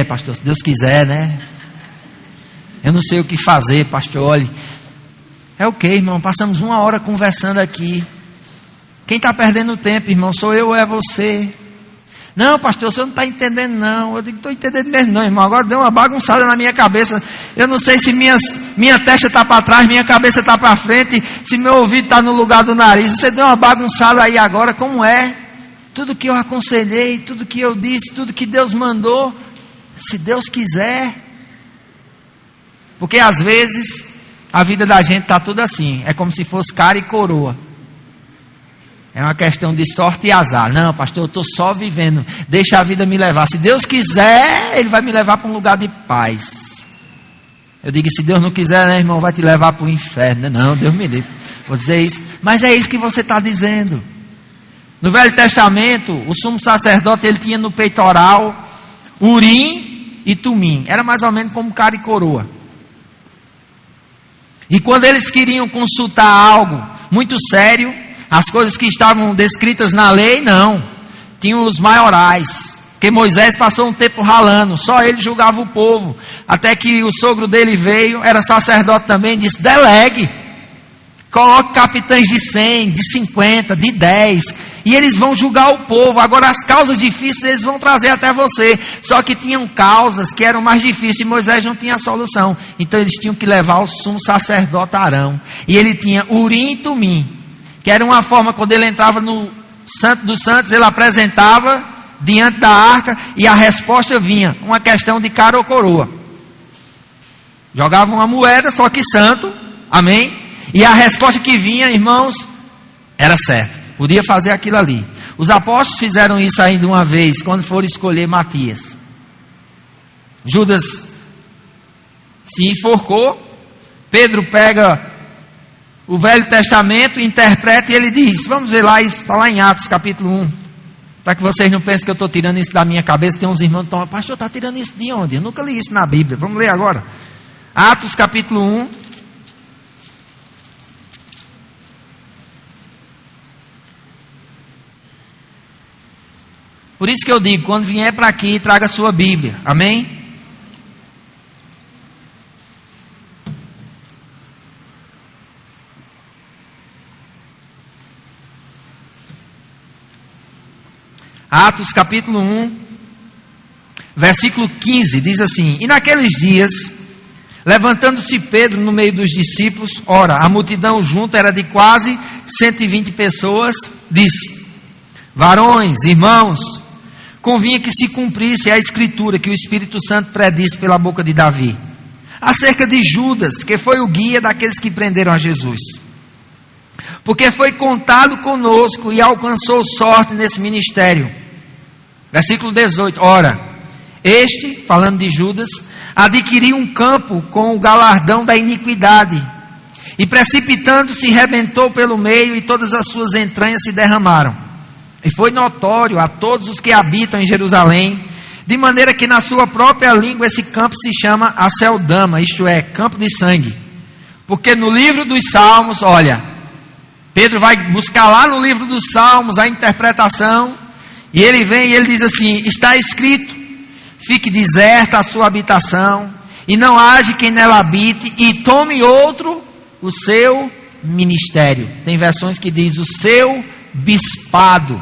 [SPEAKER 2] pastor, se Deus quiser, né? Eu não sei o que fazer, pastor, olhe. É o que, irmão? Passamos 1 hora conversando aqui. Quem está perdendo tempo, irmão? Sou eu ou é você? Não, pastor, o senhor não está entendendo, não. Eu digo, estou entendendo mesmo, não, irmão. Agora deu uma bagunçada na minha cabeça. Eu não sei se minha testa está para trás, minha cabeça está para frente, se meu ouvido está no lugar do nariz. Você deu uma bagunçada aí agora, como é? Tudo que eu aconselhei, tudo que eu disse, tudo que Deus mandou, se Deus quiser. Porque às vezes a vida da gente está tudo assim. É como se fosse cara e coroa. É uma questão de sorte e azar. Não, pastor, eu estou só vivendo. Deixa a vida me levar. Se Deus quiser, Ele vai me levar para um lugar de paz. Eu digo, se Deus não quiser, né, irmão, vai te levar para o inferno. Não, Deus me livre. Vou dizer isso. Mas é isso que você está dizendo. No Velho Testamento, o sumo sacerdote, ele tinha no peitoral Urim e Tumim. Era mais ou menos como cara e coroa. E quando eles queriam consultar algo muito sério, as coisas que estavam descritas na lei, não. Tinham os maiorais. Porque Moisés passou um tempo ralando. Só ele julgava o povo. Até que o sogro dele veio, era sacerdote também, disse, delegue. Coloque capitães de 100, de 50, de 10. E eles vão julgar o povo. Agora as causas difíceis eles vão trazer até você. Só que tinham causas que eram mais difíceis e Moisés não tinha solução. Então eles tinham que levar o sumo sacerdote Arão. E ele tinha Urim e Tumim. Que era uma forma, quando ele entrava no Santo dos Santos, ele apresentava diante da arca e a resposta vinha, uma questão de cara ou coroa. Jogava uma moeda, só que santo, amém? E a resposta que vinha, irmãos, era certa, podia fazer aquilo ali. Os apóstolos fizeram isso ainda uma vez, quando foram escolher Matias. Judas se enforcou, Pedro pega o Velho Testamento, interpreta e ele diz, vamos ver lá, isso está lá em Atos capítulo 1, para que vocês não pensem que eu estou tirando isso da minha cabeça. Tem uns irmãos que estão, pastor, está tirando isso de onde? Eu nunca li isso na Bíblia, vamos ler agora. Atos capítulo 1. Por isso que eu digo, quando vier para aqui, traga a sua Bíblia, amém? Atos capítulo 1, versículo 15, diz assim, e naqueles dias, levantando-se Pedro no meio dos discípulos, ora, a multidão junta era de quase 120 pessoas, disse, varões, irmãos, convinha que se cumprisse a escritura que o Espírito Santo predisse pela boca de Davi, acerca de Judas, que foi o guia daqueles que prenderam a Jesus. Porque foi contado conosco e alcançou sorte nesse ministério. Versículo 18, ora, este, falando de Judas, adquiriu um campo com o galardão da iniquidade, e precipitando-se, rebentou pelo meio, e todas as suas entranhas se derramaram. E foi notório a todos os que habitam em Jerusalém, de maneira que na sua própria língua esse campo se chama Aceldama, isto é, campo de sangue. Porque no livro dos Salmos, olha, Pedro vai buscar lá no livro dos Salmos a interpretação, e ele vem e ele diz assim, está escrito, fique deserta a sua habitação, e não haja quem nela habite, e tome outro o seu ministério. Tem versões que diz o seu bispado.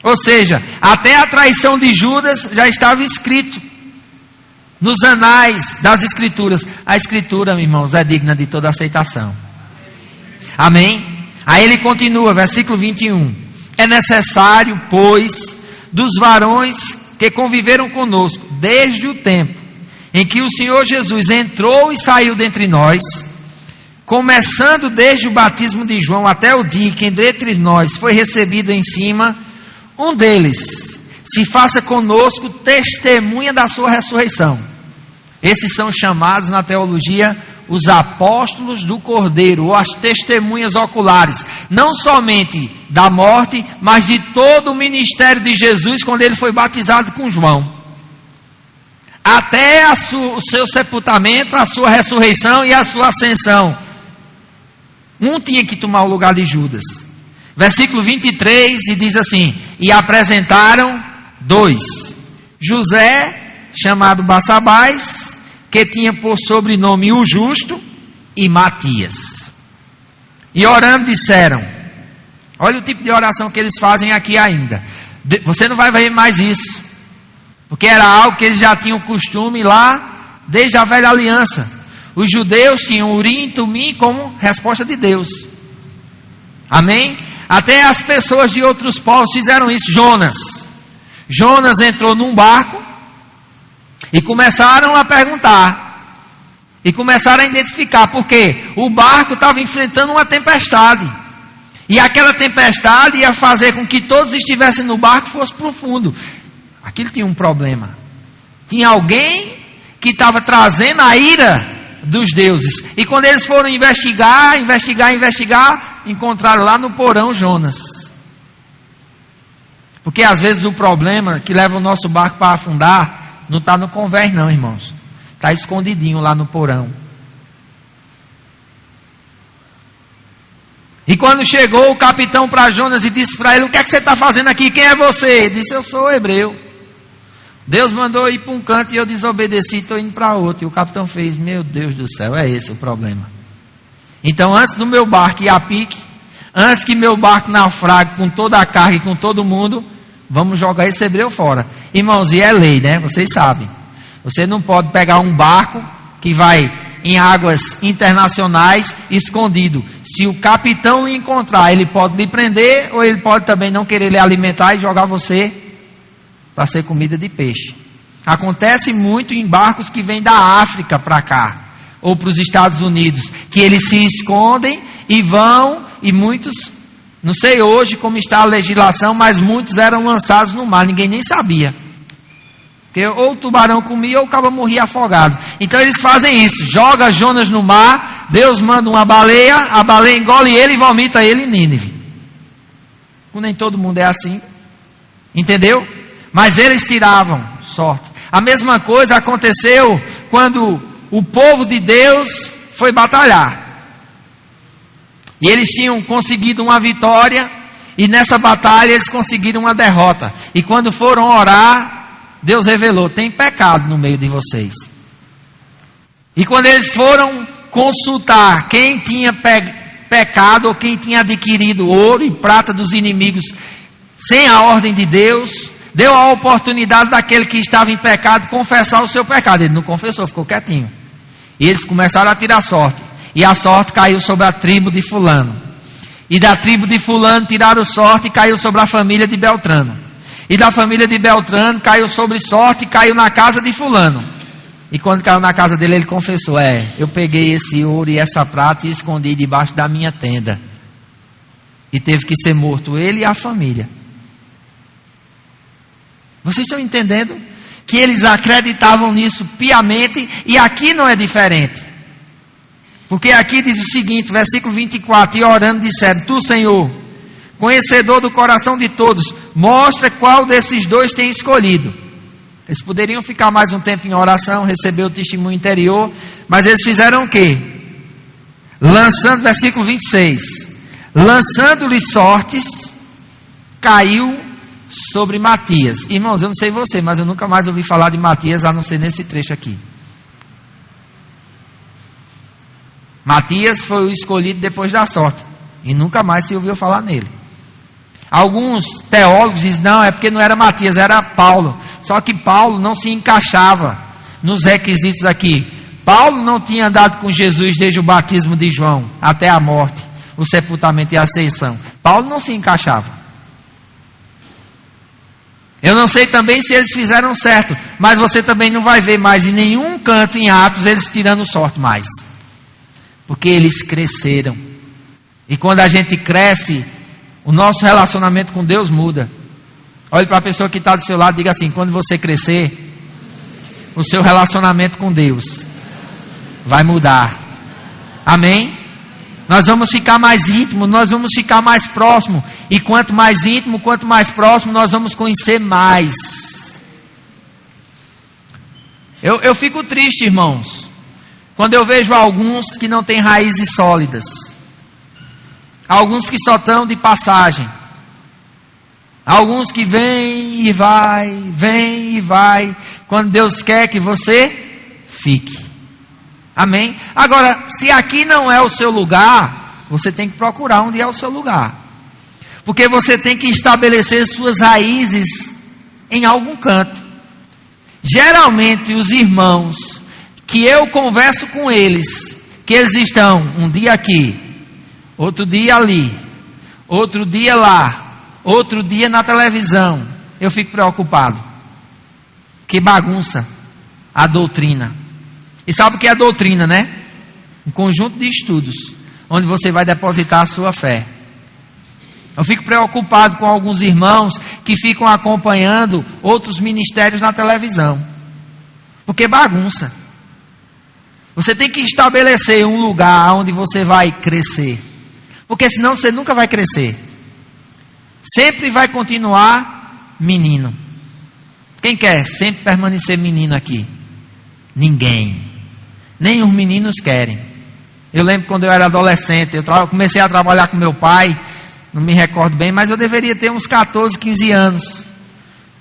[SPEAKER 2] Ou seja, até a traição de Judas já estava escrito nos anais das Escrituras. A Escritura, meus irmãos, é digna de toda aceitação. Amém? Aí ele continua, versículo 21. É necessário, pois, dos varões que conviveram conosco, desde o tempo em que o Senhor Jesus entrou e saiu dentre nós, começando desde o batismo de João até o dia que entre nós foi recebido em cima, um deles se faça conosco testemunha da sua ressurreição. Esses são chamados na teologia os apóstolos do Cordeiro, ou as testemunhas oculares, não somente da morte, mas de todo o ministério de Jesus, quando ele foi batizado com João, até o seu sepultamento, a sua ressurreição e a sua ascensão. Um tinha que tomar o lugar de Judas, Versículo 23, e diz assim: e apresentaram 2, José, chamado Barsabás, que tinha por sobrenome o Justo, e Matias. E orando disseram, olha o tipo de oração que eles fazem aqui ainda. Você não vai ver mais isso, porque era algo que eles já tinham costume lá, desde a velha aliança. Os judeus tinham Urim e Tumim como resposta de Deus. Amém? Até as pessoas de outros povos fizeram isso. Jonas entrou num barco e começaram a perguntar. E começaram a identificar, porque o barco estava enfrentando uma tempestade. E aquela tempestade ia fazer com que todos estivessem no barco e fosse para o fundo. Aquilo tinha um problema. Tinha alguém que estava trazendo a ira dos deuses. E quando eles foram investigar, encontraram lá no porão Jonas. Porque às vezes o problema que leva o nosso barco para afundar não está no convés não, irmãos. Está escondidinho lá no porão. E quando chegou o capitão para Jonas e disse para ele: o que é que você está fazendo aqui? Quem é você? Ele disse: eu sou hebreu. Deus mandou ir para um canto e eu desobedeci, estou indo para outro. E o capitão fez: meu Deus do céu, é esse o problema. Então, antes do meu barco ir a pique, antes que meu barco naufrague com toda a carga e com todo mundo, vamos jogar esse hebreu fora. Irmãos, e é lei, né? Vocês sabem. Você não pode pegar um barco que vai em águas internacionais escondido. Se o capitão lhe encontrar, ele pode lhe prender, ou ele pode também não querer lhe alimentar e jogar você para ser comida de peixe. Acontece muito em barcos que vêm da África para cá, ou para os Estados Unidos, que eles se escondem e vão, e muitos, não sei hoje como está a legislação, mas muitos eram lançados no mar, ninguém nem sabia. Porque ou o tubarão comia ou o cabo morria afogado. Então eles fazem isso, joga Jonas no mar, Deus manda uma baleia, a baleia engole ele e vomita ele em Nínive. Nem todo mundo é assim, entendeu? Mas eles tiravam sorte. A mesma coisa aconteceu quando o povo de Deus foi batalhar. E eles tinham conseguido uma vitória, e nessa batalha eles conseguiram uma derrota. E quando foram orar, Deus revelou: tem pecado no meio de vocês. E quando eles foram consultar quem tinha pecado, ou quem tinha adquirido ouro e prata dos inimigos sem a ordem de Deus, deu a oportunidade daquele que estava em pecado confessar o seu pecado. Ele não confessou, ficou quietinho. E eles começaram a tirar sorte. E a sorte caiu sobre a tribo de fulano. E da tribo de fulano tiraram sorte e caiu sobre a família de Beltrano. E da família de Beltrano caiu sobre sorte e caiu na casa de fulano. E quando caiu na casa dele, ele confessou: eu peguei esse ouro e essa prata e escondi debaixo da minha tenda. E teve que ser morto ele e a família. Vocês estão entendendo? Que eles acreditavam nisso piamente, e aqui não é diferente. Porque aqui diz o seguinte, versículo 24: e orando disseram: tu, Senhor, conhecedor do coração de todos, mostra qual desses dois tem escolhido. Eles poderiam ficar mais um tempo em oração, receber o testemunho interior, mas eles fizeram o quê? Lançando, versículo 26, lançando-lhe sortes, caiu sobre Matias. Irmãos, eu não sei você, mas eu nunca mais ouvi falar de Matias, a não ser nesse trecho aqui. Matias foi o escolhido depois da sorte, e nunca mais se ouviu falar nele. Alguns teólogos dizem: não, é porque não era Matias, era Paulo. Só que Paulo não se encaixava nos requisitos aqui. Paulo não tinha andado com Jesus desde o batismo de João até a morte, o sepultamento e a ascensão. Paulo não se encaixava. Eu não sei também se eles fizeram certo, mas você também não vai ver mais em nenhum canto em Atos eles tirando sorte mais. Porque eles cresceram. E quando a gente cresce, o nosso relacionamento com Deus muda. Olhe para a pessoa que está do seu lado e diga assim: quando você crescer, o seu relacionamento com Deus vai mudar. Amém? Nós vamos ficar mais íntimos, nós vamos ficar mais próximos. E quanto mais íntimo, quanto mais próximo, nós vamos conhecer mais. Eu fico triste, irmãos, quando eu vejo alguns que não têm raízes sólidas. Alguns que só estão de passagem. Alguns que vêm e vai, quando Deus quer que você fique. Amém? Agora, se aqui não é o seu lugar, você tem que procurar onde é o seu lugar. Porque você tem que estabelecer suas raízes em algum canto. Geralmente os irmãos que eu converso com eles, que eles estão um dia aqui, outro dia ali, outro dia lá, outro dia na televisão, eu fico preocupado. Que bagunça a doutrina. E sabe o que é a doutrina, né? Um conjunto de estudos onde você vai depositar a sua fé. Eu fico preocupado com alguns irmãos que ficam acompanhando outros ministérios na televisão. Porque bagunça. Você tem que estabelecer um lugar onde você vai crescer. Porque senão você nunca vai crescer. Sempre vai continuar menino. Quem quer sempre permanecer menino aqui? Ninguém. Nem os meninos querem. Eu lembro quando eu era adolescente, eu comecei a trabalhar com meu pai. Não me recordo bem, mas eu deveria ter uns 14, 15 anos.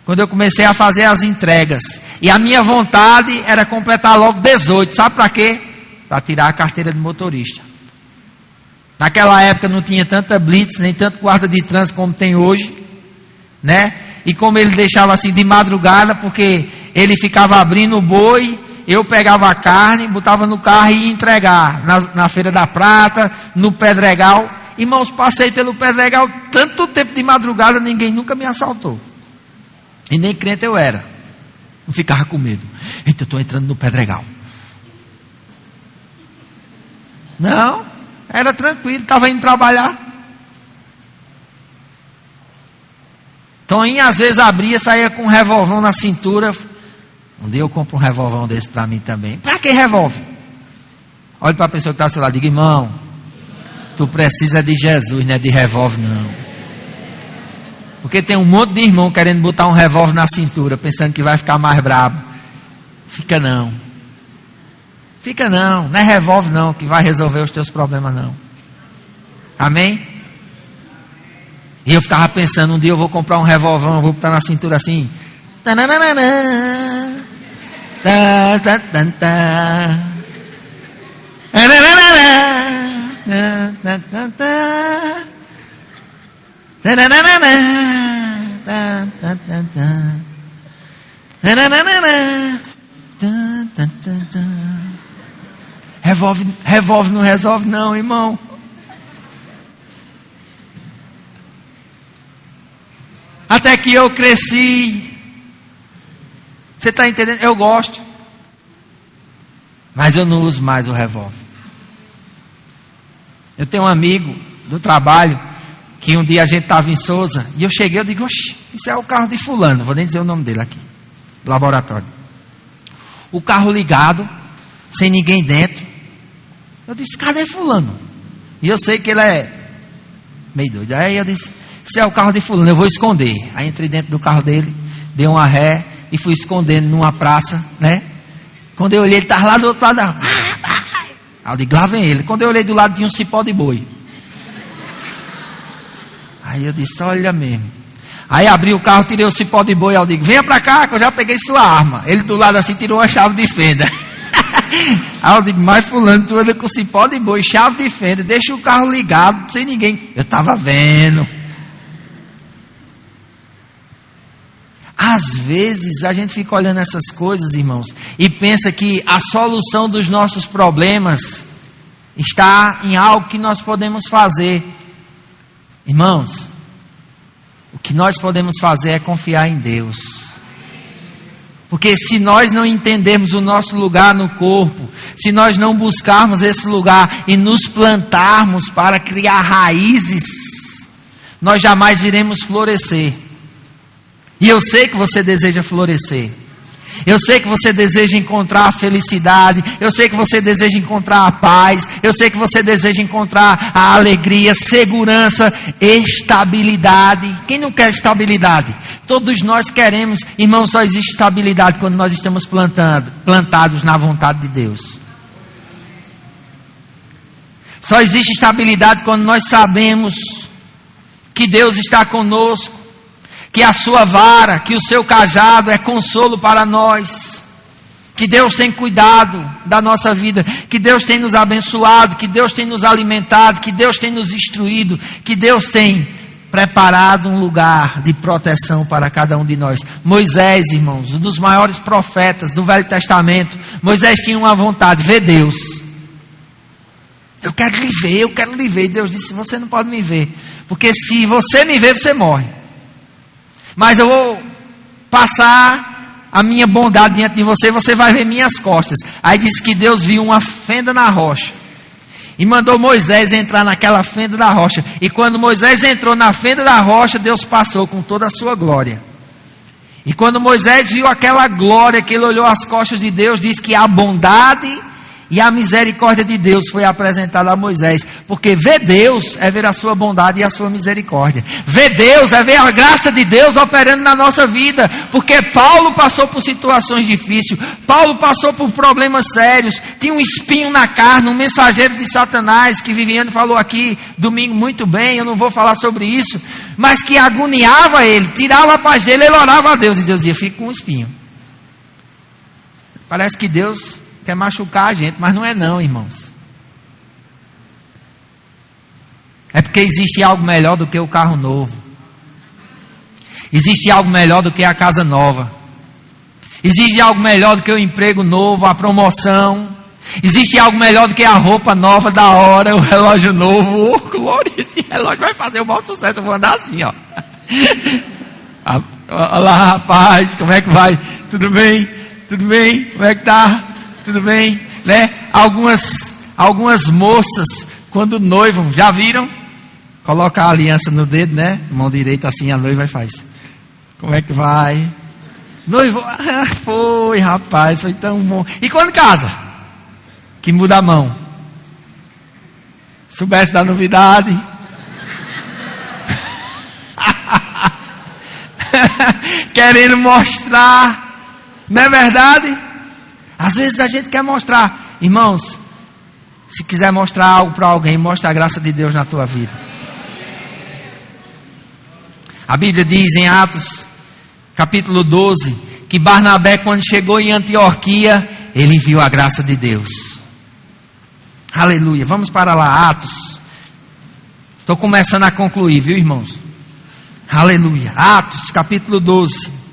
[SPEAKER 2] Quando eu comecei a fazer as entregas. E a minha vontade era completar logo 18. Sabe para quê? Para tirar a carteira de motorista. Naquela época não tinha tanta blitz, nem tanto guarda de trânsito como tem hoje. Né? E como ele deixava assim de madrugada, porque ele ficava abrindo o boi, eu pegava a carne, botava no carro e ia entregar. Na Feira da Prata, no Pedregal. Irmãos, passei pelo Pedregal tanto tempo de madrugada, ninguém nunca me assaltou. E nem crente eu era. Não ficava com medo. Eita, eu estou entrando no Pedregal. Não, era tranquilo, estava indo trabalhar. Toninho às vezes abria, saía com um revolvão na cintura. Um dia eu compro um revolvão desse para mim também. Para que revólver? Olha para a pessoa que está ao seu lado e diga: irmão, tu precisa de Jesus, não é de revólver não. Porque tem um monte de irmão querendo botar um revólver na cintura, pensando que vai ficar mais brabo. Fica não. Fica não. Não é revólver não que vai resolver os teus problemas não. Amém? E eu ficava pensando, um dia eu vou comprar um revolvão, vou botar na cintura assim. Revólver não resolve não, irmão. Até que eu cresci. Você está entendendo? Eu gosto. Mas eu não uso mais o revólver. Eu tenho um amigo do trabalho que um dia a gente estava em Souza e eu cheguei, eu digo: oxe, isso é o carro de fulano, não vou nem dizer o nome dele aqui, laboratório. O carro ligado, sem ninguém dentro. Eu disse: cadê fulano? E eu sei que ele é meio doido. Aí eu disse: isso é o carro de fulano, eu vou esconder. Aí entrei dentro do carro dele, dei uma ré e fui escondendo numa praça, né? Quando eu olhei, ele estava lá do outro lado da... Aí eu digo: lá vem ele. Quando eu olhei do lado, tinha um cipó de boi. Aí eu disse: olha mesmo. Aí abri o carro, tirei o cipó de boi. Aí eu digo: venha pra cá que eu já peguei sua arma. Ele do lado assim tirou uma chave de fenda. Aí eu digo: mas fulano, tu anda com cipó de boi, chave de fenda, deixa o carro ligado, sem ninguém. Eu estava vendo. Às vezes a gente fica olhando essas coisas, irmãos, e pensa que a solução dos nossos problemas está em algo que nós podemos fazer. Irmãos, o que nós podemos fazer é confiar em Deus. Porque se nós não entendermos o nosso lugar no corpo, se nós não buscarmos esse lugar e nos plantarmos para criar raízes, nós jamais iremos florescer. E eu sei que você deseja florescer. Eu sei que você deseja encontrar a felicidade. Eu sei que você deseja encontrar a paz. Eu sei que você deseja encontrar a alegria, segurança, estabilidade. Quem não quer estabilidade? Todos nós queremos. Irmão, só existe estabilidade quando nós estamos plantados na vontade de Deus. Só existe estabilidade quando nós sabemos que Deus está conosco, que a sua vara, que o seu cajado é consolo para nós, que Deus tem cuidado da nossa vida, que Deus tem nos abençoado, que Deus tem nos alimentado, que Deus tem nos instruído, que Deus tem preparado um lugar de proteção para cada um de nós. Moisés, irmãos, um dos maiores profetas do Velho Testamento, Moisés tinha uma vontade, ver Deus. Eu quero lhe ver, eu quero lhe ver. Deus disse, você não pode me ver, porque se você me ver, você morre. Mas eu vou passar a minha bondade diante de você, você vai ver minhas costas. Aí diz que Deus viu uma fenda na rocha e mandou Moisés entrar naquela fenda da rocha. E quando Moisés entrou na fenda da rocha, Deus passou com toda a sua glória. E quando Moisés viu aquela glória, que ele olhou as costas de Deus, diz que a bondade e a misericórdia de Deus foi apresentada a Moisés. Porque ver Deus é ver a sua bondade e a sua misericórdia. Ver Deus é ver a graça de Deus operando na nossa vida. Porque Paulo passou por situações difíceis. Paulo passou por problemas sérios. Tinha um espinho na carne, um mensageiro de Satanás, que Viviane falou aqui domingo muito bem, eu não vou falar sobre isso. Mas que agoniava ele, tirava a paz dele, ele orava a Deus. E Deus dizia, fica com um espinho. Parece que Deus quer machucar a gente, mas não é não, irmãos. É porque existe algo melhor do que o carro novo. Existe algo melhor do que a casa nova. Existe algo melhor do que o emprego novo, a promoção. Existe algo melhor do que a roupa nova da hora, o relógio novo. Oh, glória, esse relógio vai fazer o maior sucesso, eu vou andar assim, ó. Olá, rapaz, como é que vai? Tudo bem? Tudo bem? Como é que tá? Tudo bem, né? Algumas moças, quando noivam, já viram? Coloca a aliança no dedo, né? Mão direita assim, a noiva faz. Como é que vai? Noivo, foi, rapaz, foi tão bom. E quando casa? Que muda a mão. Soubesse da novidade. Querendo mostrar, não é verdade? Às vezes a gente quer mostrar. Irmãos, se quiser mostrar algo para alguém, mostra a graça de Deus na tua vida. A Bíblia diz em Atos, capítulo 12, que Barnabé, quando chegou em Antioquia, ele viu a graça de Deus. Aleluia. Vamos para lá, Atos. Estou começando a concluir, viu, irmãos? Aleluia. Atos, capítulo 12.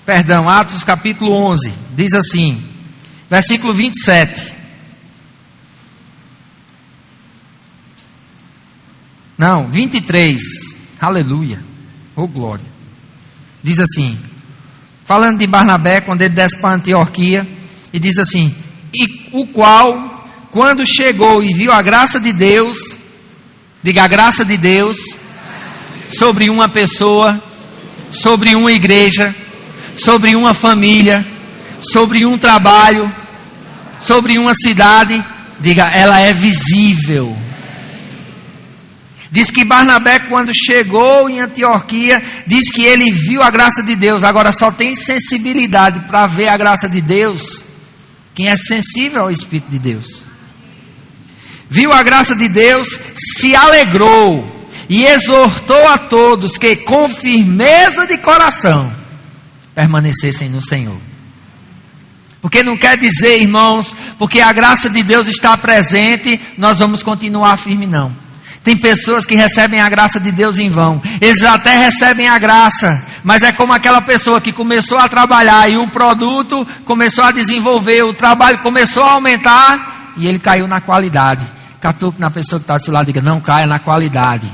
[SPEAKER 2] Perdão, Atos capítulo 11, diz assim, versículo 27. Não, 23. Aleluia. Oh glória. Diz assim, falando de Barnabé, quando ele desce para Antioquia, e diz assim, e o qual, quando chegou e viu a graça de Deus, diga a graça de Deus, sobre uma pessoa, sobre uma igreja, sobre uma família, sobre um trabalho, sobre uma cidade, diga, ela é visível. Diz que Barnabé, quando chegou em Antioquia, diz que ele viu a graça de Deus. Agora só tem sensibilidade para ver a graça de Deus quem é sensível ao Espírito de Deus. Viu a graça de Deus, se alegrou e exortou a todos que com firmeza de coração permanecessem no Senhor. Porque não quer dizer, irmãos, porque a graça de Deus está presente, nós vamos continuar firme, não. Tem pessoas que recebem a graça de Deus em vão. Eles até recebem a graça, mas é como aquela pessoa que começou a trabalhar e o produto começou a desenvolver, o trabalho começou a aumentar e ele caiu na qualidade. Catuque na pessoa que está do seu lado, diga, não caia na qualidade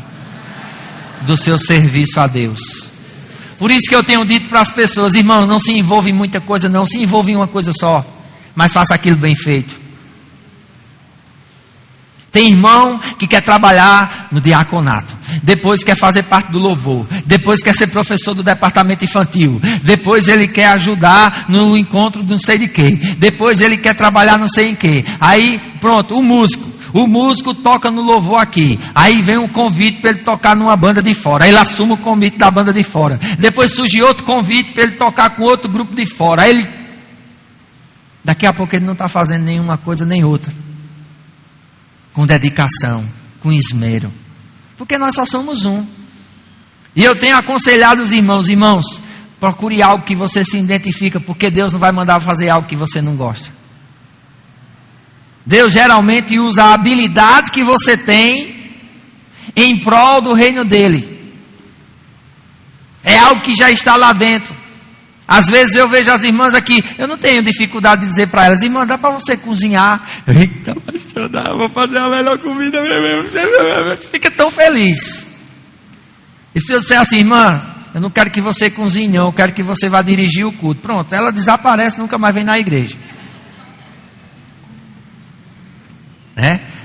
[SPEAKER 2] do seu serviço a Deus. Por isso que eu tenho dito para as pessoas, irmãos, não se envolva em muita coisa não, se envolva em uma coisa só, mas faça aquilo bem feito. Tem irmão que quer trabalhar no diaconato, depois quer fazer parte do louvor, depois quer ser professor do departamento infantil, depois ele quer ajudar no encontro de não sei de quê, depois ele quer trabalhar não sei em quê. Aí pronto, o músico toca no louvor aqui, aí vem um convite para ele tocar numa banda de fora, aí ele assume o convite da banda de fora, depois surge outro convite para ele tocar com outro grupo de fora, aí daqui a pouco ele não está fazendo nenhuma coisa nem outra, com dedicação, com esmero, porque nós só somos um. E eu tenho aconselhado os irmãos, procure algo que você se identifica, porque Deus não vai mandar fazer algo que você não gosta. Deus geralmente usa a habilidade que você tem em prol do reino dele. É algo que já está lá dentro. Às vezes eu vejo as irmãs aqui, eu não tenho dificuldade de dizer para elas: irmã, dá para você cozinhar? Eita, pastor, dá, vou fazer a melhor comida. Fica tão feliz. E se eu disser assim: irmã, eu não quero que você cozinhe não, eu quero que você vá dirigir o culto. Pronto, ela desaparece, nunca mais vem na igreja.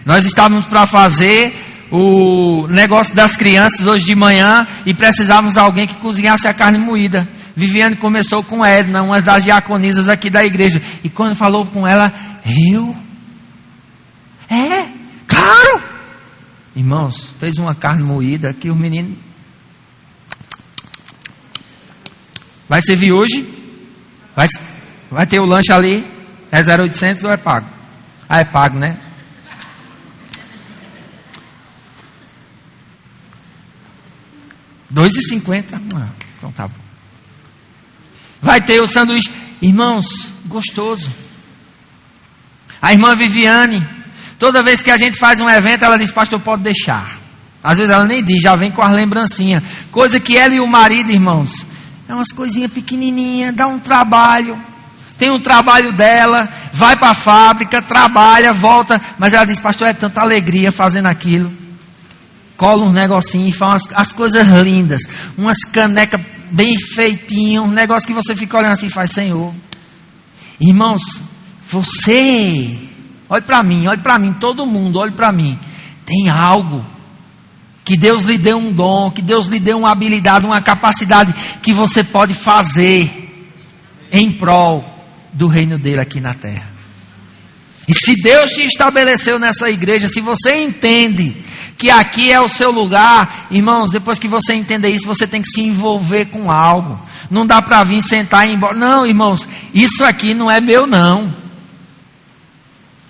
[SPEAKER 2] Nós estávamos para fazer o negócio das crianças hoje de manhã e precisávamos de alguém que cozinhasse a carne moída. Viviane começou com Edna, uma das diaconisas aqui da igreja, e quando falou com ela: claro, irmãos, fez uma carne moída que o menino vai servir hoje, vai ter o lanche ali, é 0,800 ou é pago? Ah, é pago, né? R$2,50. Então tá bom. Vai ter o sanduíche. Irmãos, gostoso. A irmã Viviane, toda vez que a gente faz um evento, ela diz: pastor, pode deixar. Às vezes ela nem diz, já vem com as lembrancinhas. Coisa que ela e o marido, irmãos, é umas coisinhas pequenininhas, dá um trabalho. Tem um trabalho dela, vai para a fábrica, trabalha, volta. Mas ela diz: pastor, é tanta alegria fazendo aquilo. Cola uns negocinhos, faz as coisas lindas, umas canecas bem feitinhas, um negócio que você fica olhando assim e faz: Senhor. Irmãos, você, olhe para mim, todo mundo, olhe para mim. Tem algo que Deus lhe deu um dom, que Deus lhe deu uma habilidade, uma capacidade que você pode fazer em prol do reino dele aqui na terra. E se Deus te estabeleceu nessa igreja, se você entende que aqui é o seu lugar, irmãos, depois que você entender isso, você tem que se envolver com algo. Não dá para vir sentar e ir embora. Não, irmãos, isso aqui não é meu não.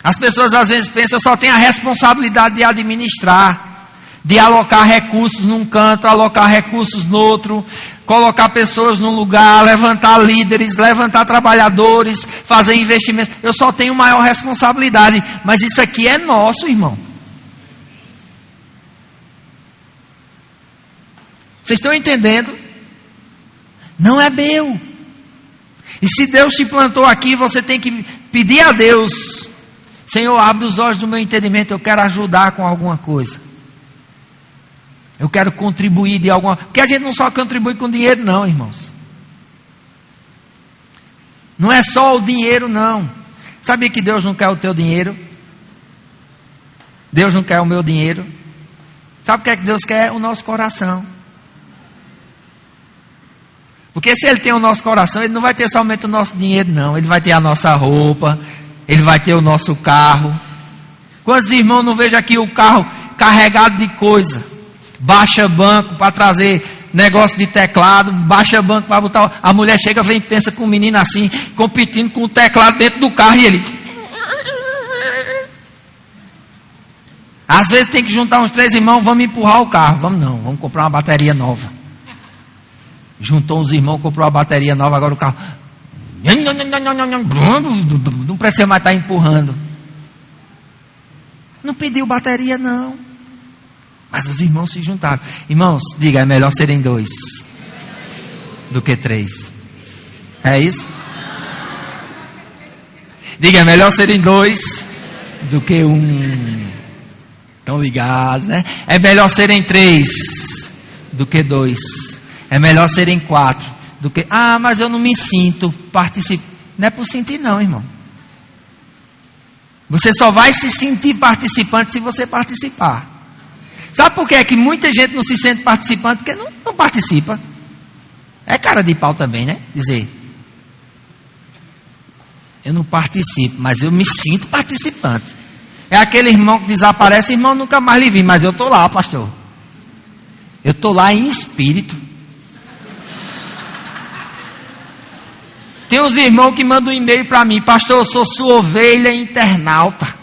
[SPEAKER 2] As pessoas às vezes pensam: eu só tenho a responsabilidade de administrar, de alocar recursos num canto, alocar recursos no outro, colocar pessoas num lugar, levantar líderes, levantar trabalhadores, fazer investimentos. Eu só tenho maior responsabilidade, mas isso aqui é nosso, irmão. Vocês estão entendendo? Não é meu. E se Deus te plantou aqui, você tem que pedir a Deus: Senhor, abre os olhos do meu entendimento, eu quero ajudar com alguma coisa. Eu quero contribuir de alguma... Porque a gente não só contribui com dinheiro não, irmãos. Não é só o dinheiro não. Sabia que Deus não quer o teu dinheiro? Deus não quer o meu dinheiro. Sabe o que é que Deus quer? O nosso coração. Porque se Ele tem o nosso coração, Ele não vai ter somente o nosso dinheiro não. Ele vai ter a nossa roupa, Ele vai ter o nosso carro. Quantos irmãos não vejam aqui o carro carregado de coisa? Baixa banco para trazer negócio de teclado, baixa banco para botar... A mulher chega, vem e pensa com o menino assim, competindo com o teclado dentro do carro, e ele... Às vezes tem que juntar uns 3 irmãos: vamos empurrar o carro. Vamos não, vamos comprar uma bateria nova. Juntou uns irmãos, comprou uma bateria nova, agora o carro... Não precisa mais estar empurrando. Não pediu bateria não. Mas os irmãos se juntaram. Irmãos, diga: é melhor serem 2 do que 3. É isso? Diga: é melhor serem 2 do que 1. Estão ligados, né? É melhor serem 3 do que 2. É melhor serem 4 do que... Ah, mas eu não me sinto participar. Não é por sentir não, irmão. Você só vai se sentir participante se você participar. Sabe por que é que muita gente não se sente participante? Porque não participa. É cara de pau também, né? Dizer, eu não participo, mas eu me sinto participante. É aquele irmão que desaparece, irmão, nunca mais lhe vi, mas eu estou lá, pastor. Eu estou lá em espírito. Tem uns irmãos que mandam um e-mail para mim, pastor, eu sou sua ovelha internauta.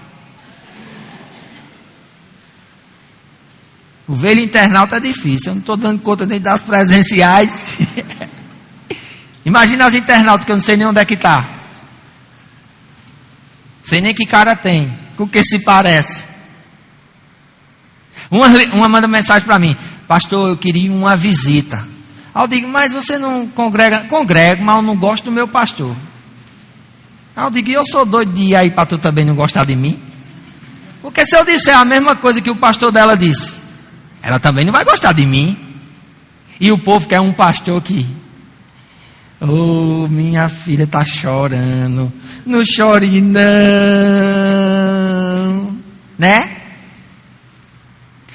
[SPEAKER 2] Ovelha internauta é difícil, eu não estou dando conta nem das presenciais. Imagina as internautas que eu não sei nem onde é que está. Sei nem que cara tem, com que se parece. Uma manda mensagem para mim, pastor, eu queria uma visita. Aí eu digo, mas você não congrega? Congrego, mas eu não gosto do meu pastor. Aí eu digo, eu sou doido de ir aí para tu também não gostar de mim? Porque se eu disser a mesma coisa que o pastor dela disse, ela também não vai gostar de mim. E o povo quer um pastor que... Oh, minha filha está chorando. Não chore não. Né?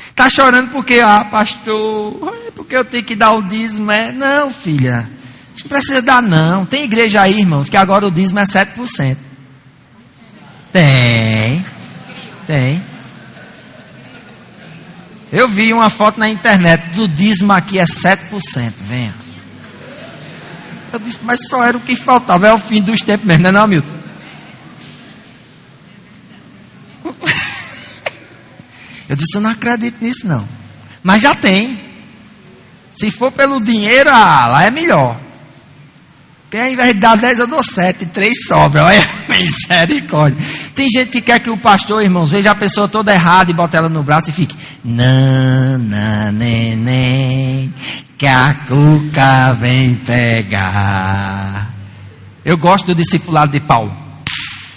[SPEAKER 2] Está chorando porque, pastor, porque eu tenho que dar o dízimo, é? Não, filha, não precisa dar não. Tem igreja aí, irmãos, que agora o dízimo é 7%. Tem. Eu vi uma foto na internet, do dízimo aqui é 7%, venha. Eu disse, mas só era o que faltava, é o fim dos tempos mesmo, não é, Milton? Eu disse, eu não acredito nisso não. Mas já tem. Se for pelo dinheiro, lá é melhor. Porque ao invés de dar 10, eu dou 7, 3 sobra. Olha, misericórdia. Tem gente que quer que o pastor, irmãos, veja a pessoa toda errada e bota ela no braço e fique, nana, neném, que a cuca vem pegar. Eu gosto do discipulado de Paulo.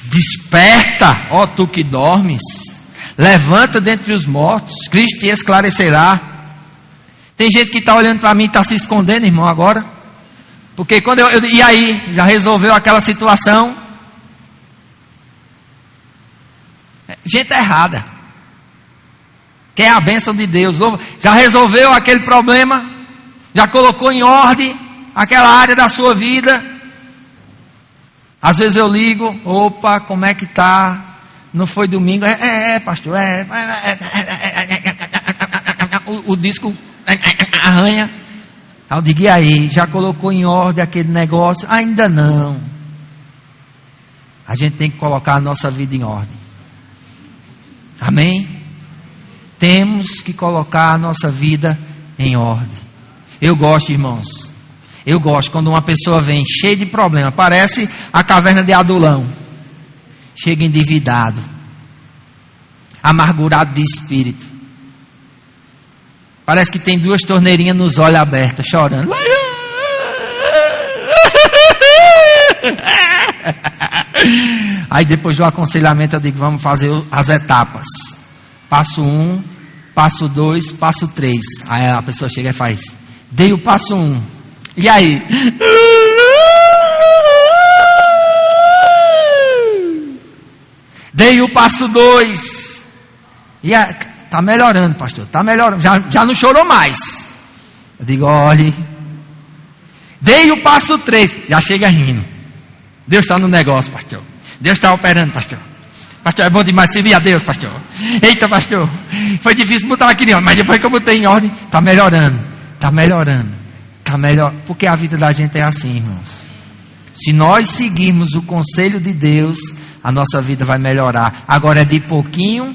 [SPEAKER 2] Desperta, ó tu que dormes. Levanta dentre os mortos, Cristo te esclarecerá. Tem gente que está olhando para mim e está se escondendo, irmão, agora. Porque quando e aí, já resolveu aquela situação? Gente errada. Quer a bênção de Deus. Já resolveu aquele problema? Já colocou em ordem aquela área da sua vida? Às vezes eu ligo, opa, como é que está? Não foi domingo, pastor, o disco arranha. Eu digo, e aí, já colocou em ordem aquele negócio? Ainda não. A gente tem que colocar a nossa vida em ordem. Amém? Temos que colocar a nossa vida em ordem. Eu gosto, irmãos. Eu gosto quando uma pessoa vem cheia de problema. Parece a caverna de Adulão. Chega endividado, amargurado de espírito. Parece que tem 2 torneirinhas nos olhos abertos, chorando. Aí depois do aconselhamento eu digo, vamos fazer as etapas. Passo 1, passo 2, passo 3. Aí a pessoa chega e faz, dei o passo 1. E aí? Dei o passo 2. E está melhorando, pastor. Está melhorando. Já não chorou mais. Eu digo, olhe. Dei o passo 3. Já chega rindo. Deus está no negócio, pastor. Deus está operando, pastor. Pastor, é bom demais servir a Deus, pastor. Eita, pastor. Foi difícil botar aqui em ordem, mas depois que eu botei em ordem, está melhorando. Está melhorando. Está melhor. Porque a vida da gente é assim, irmãos. Se nós seguirmos o conselho de Deus, a nossa vida vai melhorar. Agora é de pouquinho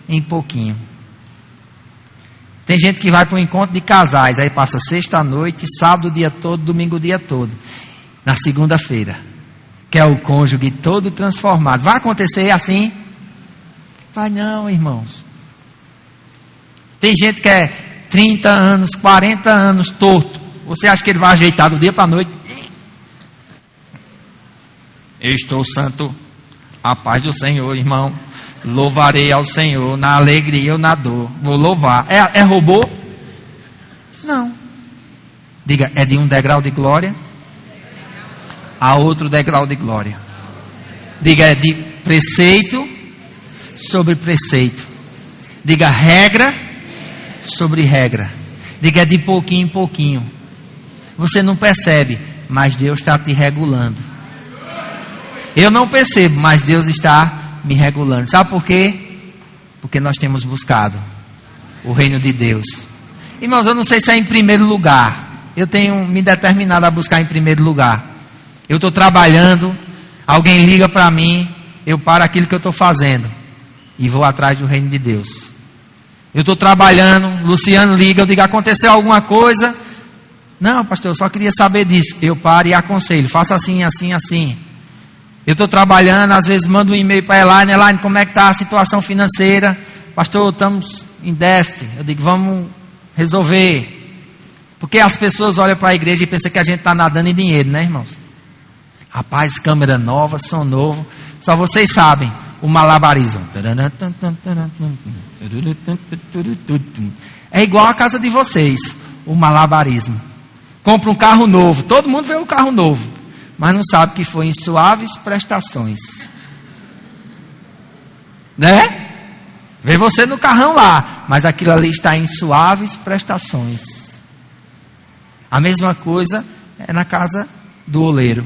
[SPEAKER 2] em pouquinho. Tem gente que vai para um encontro de casais, aí passa sexta à noite, sábado o dia todo, domingo o dia todo. Na segunda-feira, quer o cônjuge todo transformado. Vai acontecer assim? Vai não, irmãos. Tem gente que é 30 anos, 40 anos torto. Você acha que ele vai ajeitar do dia para a noite? Eu estou santo. A paz do Senhor, irmão. Louvarei ao Senhor na alegria ou na dor. Vou louvar. É robô? Não. Diga, é de um degrau de glória a outro degrau de glória. Diga, é de preceito sobre preceito. Diga regra sobre regra. Diga de pouquinho em pouquinho. Você não percebe, mas Deus está te regulando. Eu não percebo, mas Deus está me regulando. Sabe por quê? Porque nós temos buscado o reino de Deus. Irmãos, eu não sei se é em primeiro lugar. Eu tenho me determinado a buscar em primeiro lugar. Eu estou trabalhando, alguém liga para mim, eu paro aquilo que eu estou fazendo e vou atrás do reino de Deus. Eu estou trabalhando, Luciano liga, eu digo, aconteceu alguma coisa? Não, pastor, eu só queria saber disso. Eu paro e aconselho, faça assim, assim, assim. Eu estou trabalhando, às vezes mando um e-mail para a Elaine, como é que está a situação financeira? Pastor, estamos em déficit. Eu digo, vamos resolver. Porque as pessoas olham para a igreja e pensam que a gente está nadando em dinheiro, né, irmãos? Rapaz, câmera nova, som novo. Só vocês sabem o malabarismo. É igual a casa de vocês, o malabarismo. Compra um carro novo, todo mundo vê um carro novo, mas não sabe que foi em suaves prestações. Né? Vê você no carrão lá, mas aquilo ali está em suaves prestações. A mesma coisa é na casa do oleiro.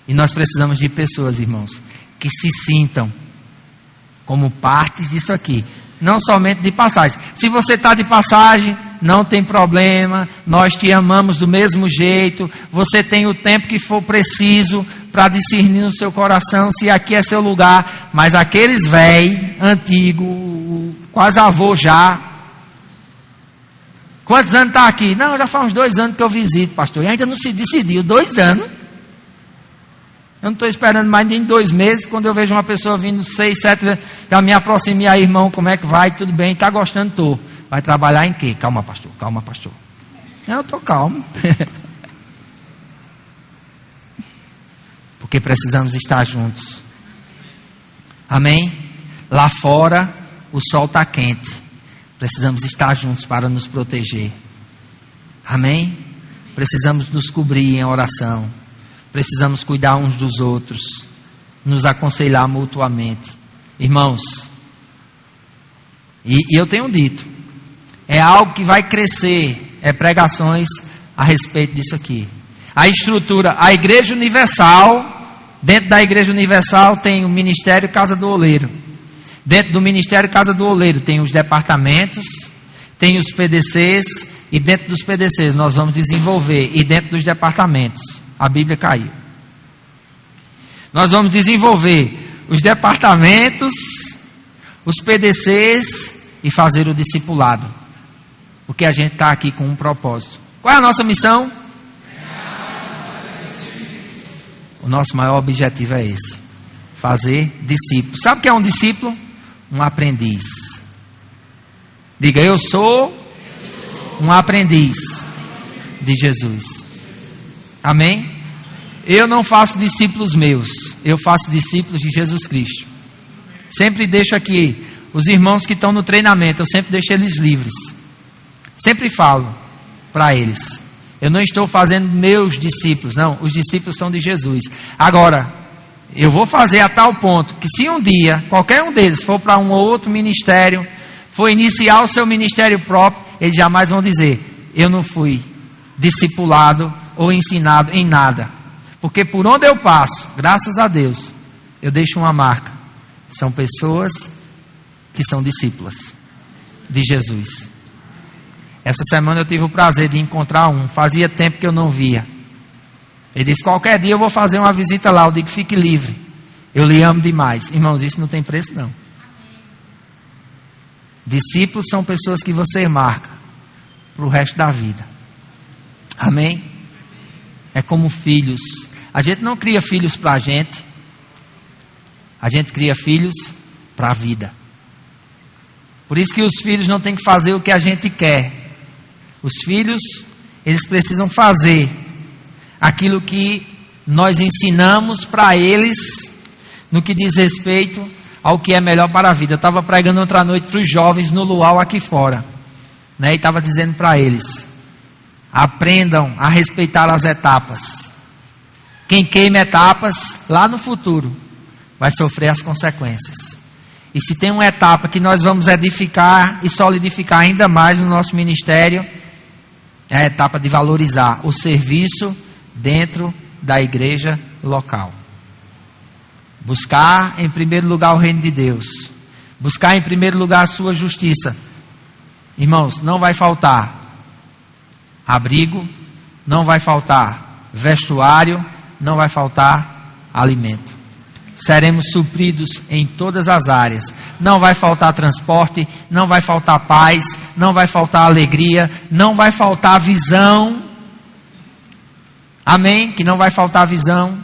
[SPEAKER 2] E nós precisamos de pessoas, irmãos, que se sintam como partes disso aqui. Não somente de passagem. Se você está de passagem, não tem problema. Nós te amamos do mesmo jeito. Você tem o tempo que for preciso para discernir no seu coração se aqui é seu lugar. Mas aqueles velhos, antigos, quase avô já. Quantos anos está aqui? Não, já faz uns 2 anos que eu visito, pastor. E ainda não se decidiu. 2 anos. Eu não estou esperando mais nem 2 meses. Quando eu vejo uma pessoa vindo 6, 7 vezes, já me aproximei aí, irmão, como é que vai? Tudo bem? Está gostando? Estou. Vai trabalhar em quê? Calma, pastor. Calma, pastor. Não, eu estou calmo. Porque precisamos estar juntos. Amém? Lá fora, o sol está quente. Precisamos estar juntos para nos proteger. Amém? Precisamos nos cobrir em oração. Precisamos cuidar uns dos outros, nos aconselhar mutuamente. Irmãos, e eu tenho dito, é algo que vai crescer, é pregações a respeito disso aqui. A estrutura, a Igreja Universal, dentro da Igreja Universal tem o Ministério Casa do Oleiro. Dentro do Ministério Casa do Oleiro tem os departamentos, tem os PDCs, e dentro dos PDCs nós vamos desenvolver, e dentro dos departamentos, a Bíblia caiu. Nós vamos desenvolver os departamentos, os PDCs e fazer o discipulado. Porque a gente está aqui com um propósito. Qual é a nossa missão? O nosso maior objetivo é esse. Fazer discípulos. Sabe o que é um discípulo? Um aprendiz. Diga, eu sou um aprendiz de Jesus. Amém? Eu não faço discípulos meus, eu faço discípulos de Jesus Cristo. Sempre deixo aqui os irmãos que estão no treinamento, eu sempre deixo eles livres. Sempre falo para eles, eu não estou fazendo meus discípulos, não, os discípulos são de Jesus. Agora, eu vou fazer a tal ponto que se um dia, qualquer um deles for para um ou outro ministério, for iniciar o seu ministério próprio, eles jamais vão dizer, eu não fui discipulado ou ensinado em nada. Porque por onde eu passo, graças a Deus, eu deixo uma marca. São pessoas que são discípulas de Jesus. Essa semana eu tive o prazer de encontrar um. Fazia tempo que eu não via. Ele disse, qualquer dia eu vou fazer uma visita lá. Eu digo, fique livre. Eu lhe amo demais. Irmãos, isso não tem preço não. Discípulos são pessoas que você marca para o resto da vida. Amém? É como filhos. A gente não cria filhos para a gente cria filhos para a vida. Por isso que os filhos não têm que fazer o que a gente quer. Os filhos, eles precisam fazer aquilo que nós ensinamos para eles no que diz respeito ao que é melhor para a vida. Eu estava pregando outra noite para os jovens no luau aqui fora, né? E estava dizendo para eles, aprendam a respeitar as etapas. Quem queima etapas, lá no futuro, vai sofrer as consequências. E se tem uma etapa que nós vamos edificar e solidificar ainda mais no nosso ministério, é a etapa de valorizar o serviço dentro da igreja local. Buscar em primeiro lugar o reino de Deus. Buscar em primeiro lugar a sua justiça. Irmãos, não vai faltar abrigo, não vai faltar vestuário, não vai faltar alimento. Seremos supridos em todas as áreas. Não vai faltar transporte, não vai faltar paz, não vai faltar alegria, não vai faltar visão. Amém? Que não vai faltar visão.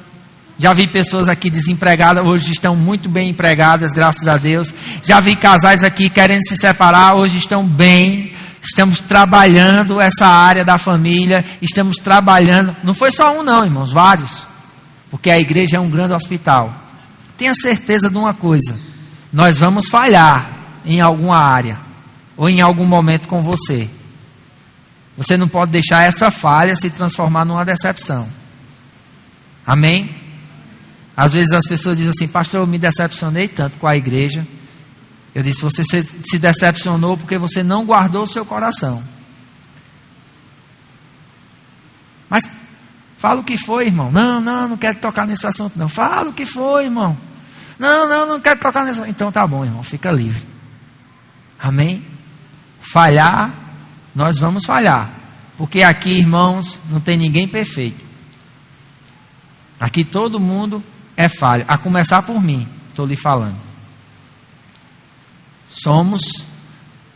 [SPEAKER 2] Já vi pessoas aqui desempregadas, hoje estão muito bem empregadas, graças a Deus. Já vi casais aqui querendo se separar, hoje estão bem. Estamos trabalhando essa área da família, estamos trabalhando. Não foi só um não, irmãos, vários. Porque a igreja é um grande hospital. Tenha certeza de uma coisa: nós vamos falhar em alguma área, ou em algum momento com você. Você não pode deixar essa falha se transformar numa decepção. Amém? Às vezes as pessoas dizem assim: pastor, eu me decepcionei tanto com a igreja. Eu disse: você se decepcionou porque você não guardou o seu coração. Mas fala o que foi, irmão. Não quero tocar nesse assunto não. Fala o que foi, irmão. Não quero tocar nesse assunto. Então tá bom, irmão, fica livre. Amém? Falhar, nós vamos falhar. Porque aqui, irmãos, não tem ninguém perfeito. Aqui todo mundo é falho. A começar por mim, estou lhe falando. Somos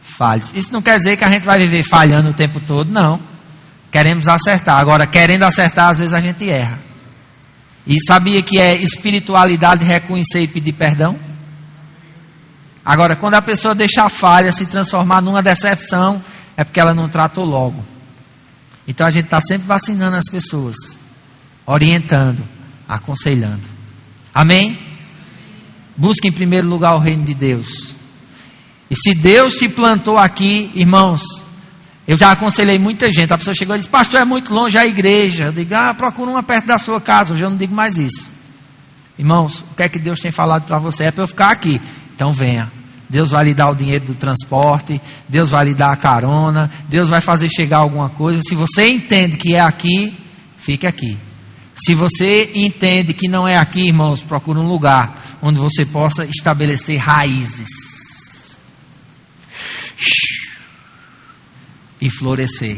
[SPEAKER 2] falhos. Isso não quer dizer que a gente vai viver falhando o tempo todo, não. Queremos acertar. Agora, querendo acertar, às vezes a gente erra. E sabia que é espiritualidade reconhecer e pedir perdão? Agora, quando a pessoa deixa a falha se transformar numa decepção, é porque ela não tratou logo. Então a gente está sempre vacinando as pessoas, orientando, aconselhando. Amém? Busque em primeiro lugar o reino de Deus. E se Deus te plantou aqui, irmãos, eu já aconselhei muita gente. A pessoa chegou e disse: pastor, é muito longe a igreja. Eu digo: procura uma perto da sua casa. Hoje eu não digo mais isso. Irmãos, o que é que Deus tem falado para você? É para eu ficar aqui. Então venha. Deus vai lhe dar o dinheiro do transporte, Deus vai lhe dar a carona, Deus vai fazer chegar alguma coisa. Se você entende que é aqui, fique aqui. Se você entende que não é aqui, irmãos, procure um lugar onde você possa estabelecer raízes e florescer.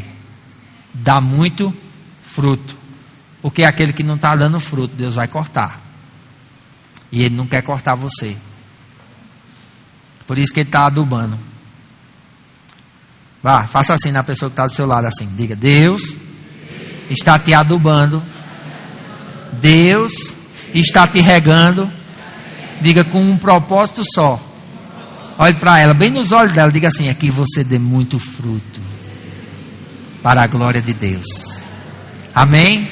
[SPEAKER 2] Dá muito fruto, porque aquele que não está dando fruto, Deus vai cortar. E Ele não quer cortar você. Por isso que Ele está adubando. Vá, faça assim na pessoa que está do seu lado, assim. Diga: Deus está te adubando. Deus está te regando. Diga: com um propósito só. Olhe para ela, bem nos olhos dela. Diga assim: é que você dê muito fruto para a glória de Deus. Amém?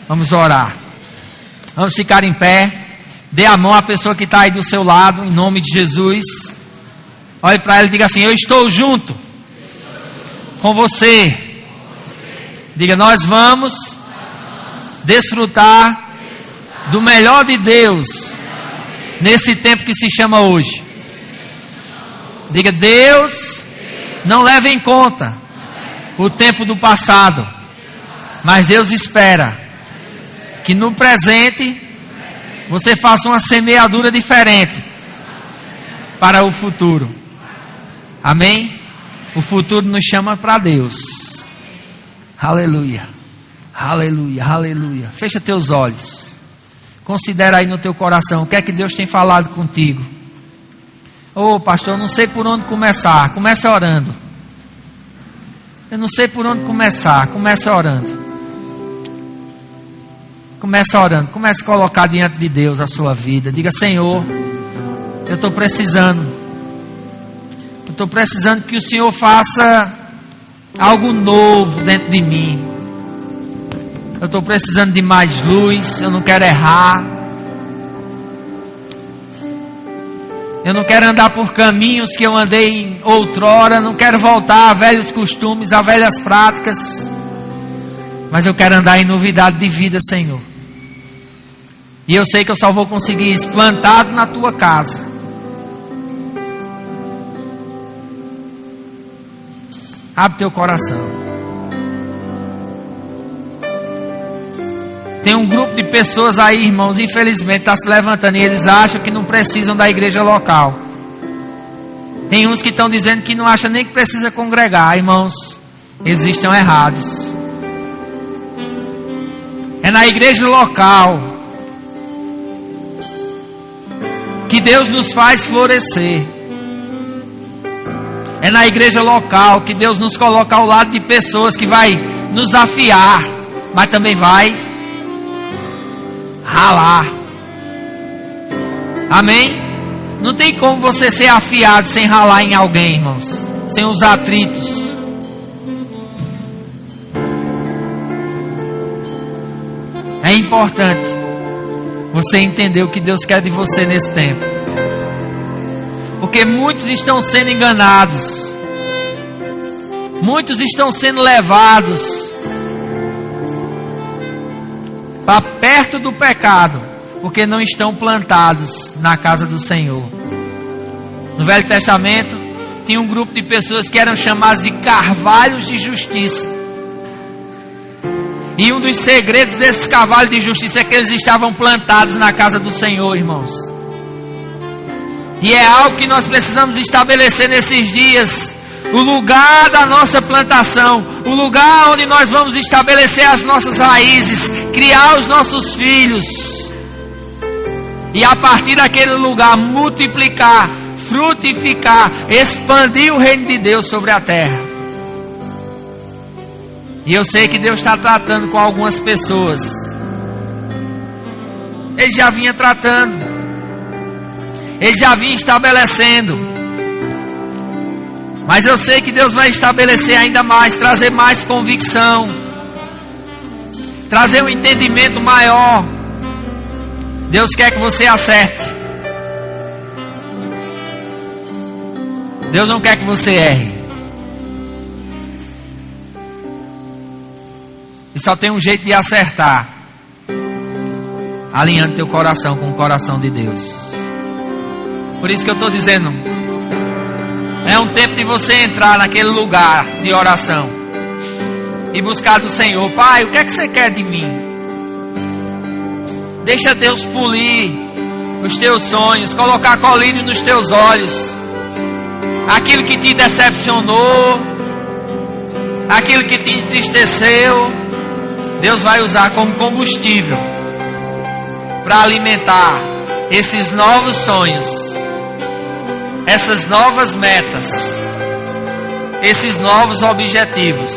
[SPEAKER 2] Vamos orar. Vamos ficar em pé. Dê a mão à pessoa que está aí do seu lado, em nome de Jesus. Olhe para ela e diga assim: eu estou junto com você. Diga: nós vamos desfrutar do melhor de Deus nesse tempo que se chama hoje. Diga: Deus não leva em conta o tempo do passado, mas Deus espera que no presente você faça uma semeadura diferente para o futuro. Amém? O futuro nos chama para Deus. Aleluia, aleluia, aleluia. Fecha teus olhos. Considera aí no teu coração o que é que Deus tem falado contigo. Ô pastor, eu não sei por onde começar. Comece orando. Eu não sei por onde começar. Comece orando. Comece orando. Comece a colocar diante de Deus a sua vida. Diga: Senhor, eu estou precisando. Eu estou precisando que o Senhor faça algo novo dentro de mim. Eu estou precisando de mais luz. Eu não quero errar. Eu não quero andar por caminhos que eu andei outrora. Não quero voltar a velhos costumes, a velhas práticas. Mas eu quero andar em novidade de vida, Senhor. E eu sei que eu só vou conseguir isso plantado na Tua casa. Abre teu coração. Tem um grupo de pessoas aí, irmãos, infelizmente está se levantando e eles acham que não precisam da igreja local. Tem uns que estão dizendo que não acham nem que precisa congregar. Irmãos, eles estão errados. É na igreja local que Deus nos faz florescer. É na igreja local que Deus nos coloca ao lado de pessoas que vai nos afiar, mas também vai ralar. Amém? Não tem como você ser afiado sem ralar em alguém, irmãos, sem os atritos. É importante você entender o que Deus quer de você nesse tempo. Porque muitos estão sendo enganados. Muitos estão sendo levados para perto do pecado, porque não estão plantados na casa do Senhor. No Velho Testamento tinha um grupo de pessoas que eram chamados de carvalhos de justiça. E um dos segredos desses carvalhos de justiça é que eles estavam plantados na casa do Senhor, irmãos. E é algo que nós precisamos estabelecer nesses dias. O lugar da nossa plantação, o lugar onde nós vamos estabelecer as nossas raízes, criar os nossos filhos. E a partir daquele lugar multiplicar, frutificar, expandir o reino de Deus sobre a terra. E eu sei que Deus está tratando com algumas pessoas. Ele já vinha tratando. Ele já vinha estabelecendo. Mas eu sei que Deus vai estabelecer ainda mais, trazer mais convicção, trazer um entendimento maior. Deus quer que você acerte. Deus não quer que você erre. E só tem um jeito de acertar: alinhando teu coração com o coração de Deus. Por isso que eu estou dizendo, é um tempo de você entrar naquele lugar de oração e buscar do Senhor. Pai, o que é que você quer de mim? Deixa Deus polir os teus sonhos, colocar colírio nos teus olhos. Aquilo que te decepcionou, aquilo que te entristeceu, Deus vai usar como combustível para alimentar esses novos sonhos, essas novas metas, esses novos objetivos,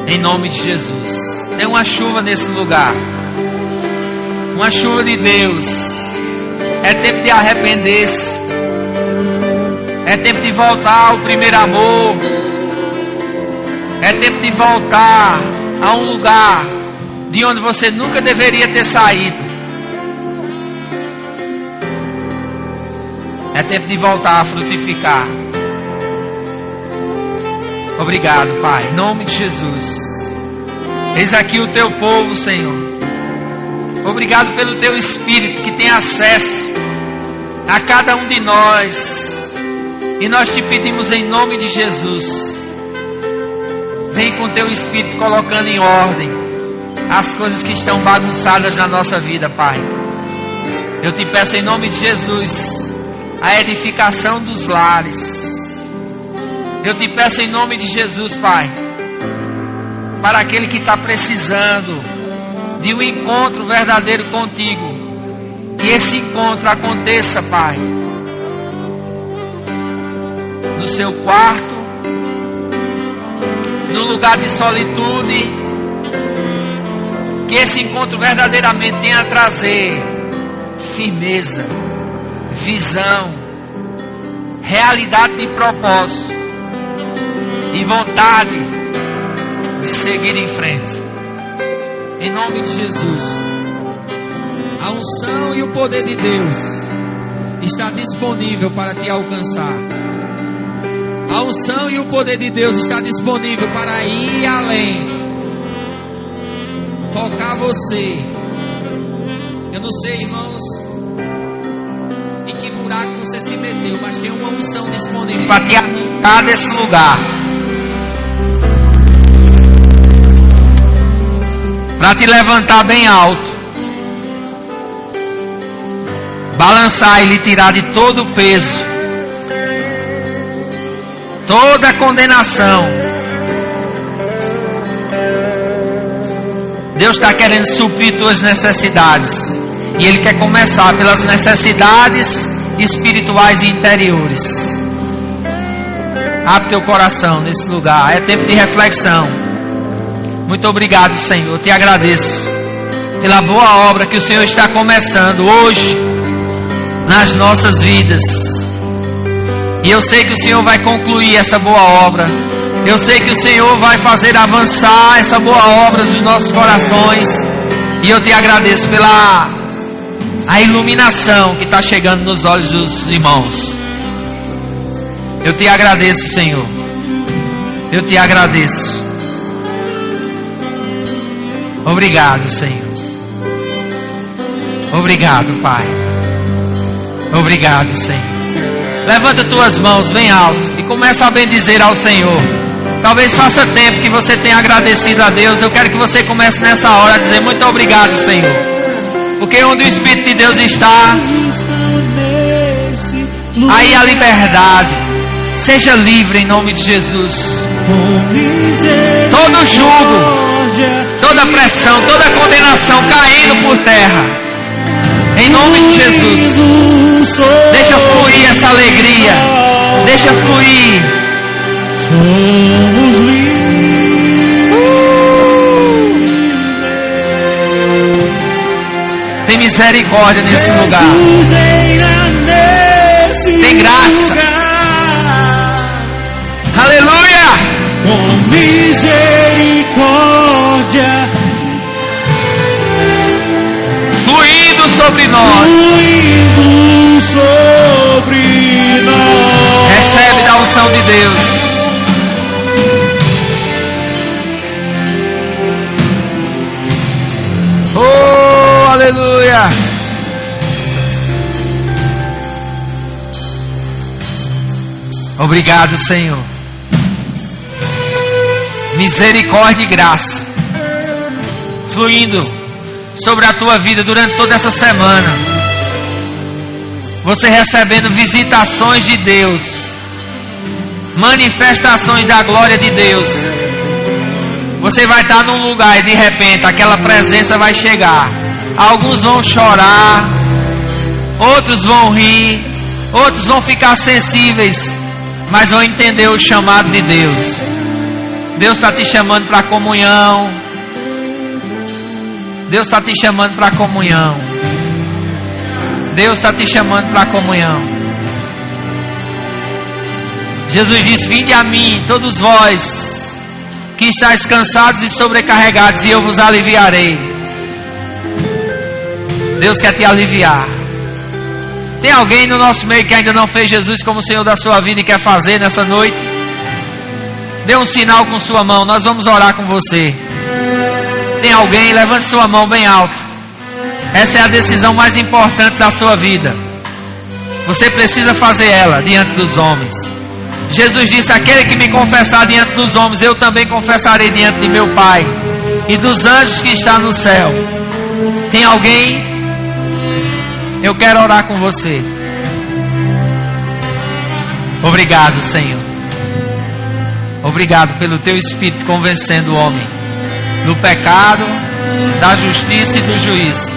[SPEAKER 2] em nome de Jesus. Tem uma chuva nesse lugar, uma chuva de Deus. É tempo de arrepender-se, é tempo de voltar ao primeiro amor, é tempo de voltar a um lugar de onde você nunca deveria ter saído. É tempo de voltar a frutificar. Obrigado, Pai, em nome de Jesus. Eis aqui o teu povo, Senhor. Obrigado pelo teu Espírito que tem acesso a cada um de nós. E nós te pedimos em nome de Jesus, vem com teu Espírito colocando em ordem as coisas que estão bagunçadas na nossa vida, Pai. Eu te peço em nome de Jesus a edificação dos lares. Eu te peço em nome de Jesus, Pai, para aquele que está precisando de um encontro verdadeiro contigo, que esse encontro aconteça, Pai, no seu quarto, no lugar de solitude. Que esse encontro verdadeiramente tenha a trazer firmeza, visão, realidade de propósito e vontade de seguir em frente. Em nome de Jesus, a unção e o poder de Deus está disponível para te alcançar. A unção e o poder de Deus está disponível para ir além, tocar você. Eu não sei, irmãos, em que buraco você se meteu, mas tem uma unção disponível para te arrancar desse lugar. para te levantar bem alto, balançar e lhe tirar de todo o peso, toda a condenação. Deus está querendo suprir tuas necessidades, e Ele quer começar pelas necessidades espirituais e interiores. Abre teu coração nesse lugar, é tempo de reflexão. Muito obrigado, Senhor, te agradeço pela boa obra que o Senhor está começando hoje nas nossas vidas. E eu sei que o Senhor vai concluir essa boa obra. Eu sei que o Senhor vai fazer avançar essa boa obra dos nossos corações. E eu te agradeço pela iluminação que está chegando nos olhos dos irmãos. Eu te agradeço, Senhor. Eu te agradeço. Obrigado, Senhor. Obrigado, Pai. Obrigado, Senhor. Levanta tuas mãos bem alto e começa a bendizer ao Senhor. Talvez faça tempo que você tenha agradecido a Deus. Eu quero que você comece nessa hora a dizer muito obrigado, Senhor. Porque onde o Espírito de Deus está, aí a liberdade. Seja livre em nome de Jesus. Todo jugo, toda pressão, toda condenação caindo por terra. Em nome de Jesus. Deixa fluir essa alegria. Deixa fluir.
[SPEAKER 3] Somos livres.
[SPEAKER 2] Tem misericórdia nesse lugar. Tem graça. Aleluia.
[SPEAKER 3] Com misericórdia
[SPEAKER 2] fluindo sobre nós.
[SPEAKER 3] Fluindo sobre nós.
[SPEAKER 2] Recebe da unção de Deus. Oh, aleluia. Obrigado, Senhor. Misericórdia e graça fluindo sobre a tua vida durante toda essa semana. Você recebendo visitações de Deus, manifestações da glória de Deus. Você vai estar num lugar e de repente aquela presença vai chegar. Alguns vão chorar, outros vão rir, outros vão ficar sensíveis, mas vão entender o chamado de Deus. Deus está te chamando para a comunhão. Deus está te chamando para a comunhão. Deus está te chamando para a comunhão. Jesus disse: vinde a mim, todos vós que estáis cansados e sobrecarregados, e eu vos aliviarei. Deus quer te aliviar. Tem alguém no nosso meio que ainda não fez Jesus como Senhor da sua vida e quer fazer nessa noite? Dê um sinal com sua mão, nós vamos orar com você. Tem alguém? Levante sua mão bem alto. Essa é a decisão mais importante da sua vida. Você precisa fazer ela diante dos homens. Jesus disse: aquele que me confessar diante dos homens, eu também confessarei diante de meu Pai e dos anjos que está no céu. Tem alguém? Eu quero orar com você. Obrigado, Senhor. Obrigado pelo teu Espírito convencendo o homem do pecado, da justiça e do juízo.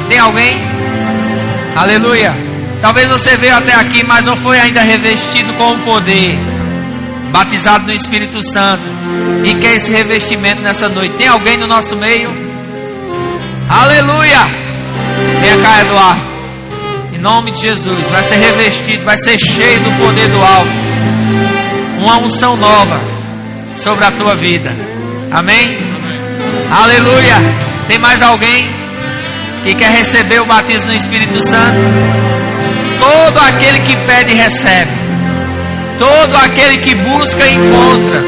[SPEAKER 2] Tem alguém? Aleluia. Talvez você veio até aqui, mas não foi ainda revestido com o poder, batizado no Espírito Santo, e quer esse revestimento nessa noite. Tem alguém no nosso meio? Aleluia. Venha cá, Eduardo. Em nome de Jesus, vai ser revestido, vai ser cheio do poder do alto. Uma unção nova sobre a tua vida. Amém? Aleluia. Tem mais alguém que quer receber o batismo no Espírito Santo? Todo aquele que pede, recebe. Todo aquele que busca, encontra.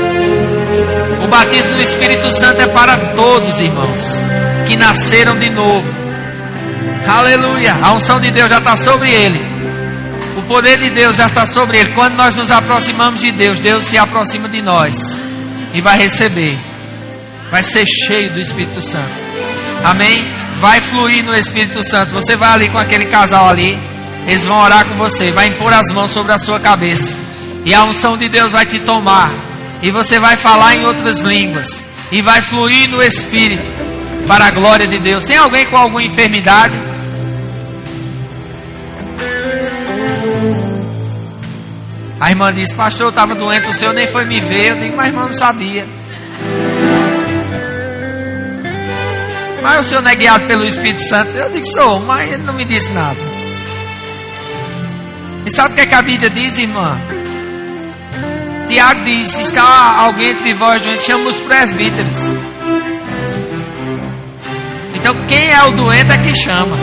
[SPEAKER 2] O batismo no Espírito Santo é para todos, irmãos, que nasceram de novo. Aleluia. A unção de Deus já está sobre ele. O poder de Deus já está sobre ele. Quando nós nos aproximamos de Deus, Deus se aproxima de nós e vai receber. vai ser cheio do Espírito Santo. Amém? Vai fluir no Espírito Santo. Você vai ali com aquele casal ali, eles vão orar com você, vai impor as mãos sobre a sua cabeça, e a unção de Deus vai te tomar, e você vai falar em outras línguas, e vai fluir no Espírito, para a glória de Deus. Tem alguém com alguma enfermidade? A irmã disse: pastor, eu estava doente, o senhor nem foi me ver. Eu digo: mas a irmã não sabia. Mas o senhor não é guiado pelo Espírito Santo? Eu digo: sou, mas ele não me disse nada. E sabe o que é que a Bíblia diz, irmã? Tiago diz: se está alguém entre vós doente, chama os presbíteros. Então quem é o doente é que chama.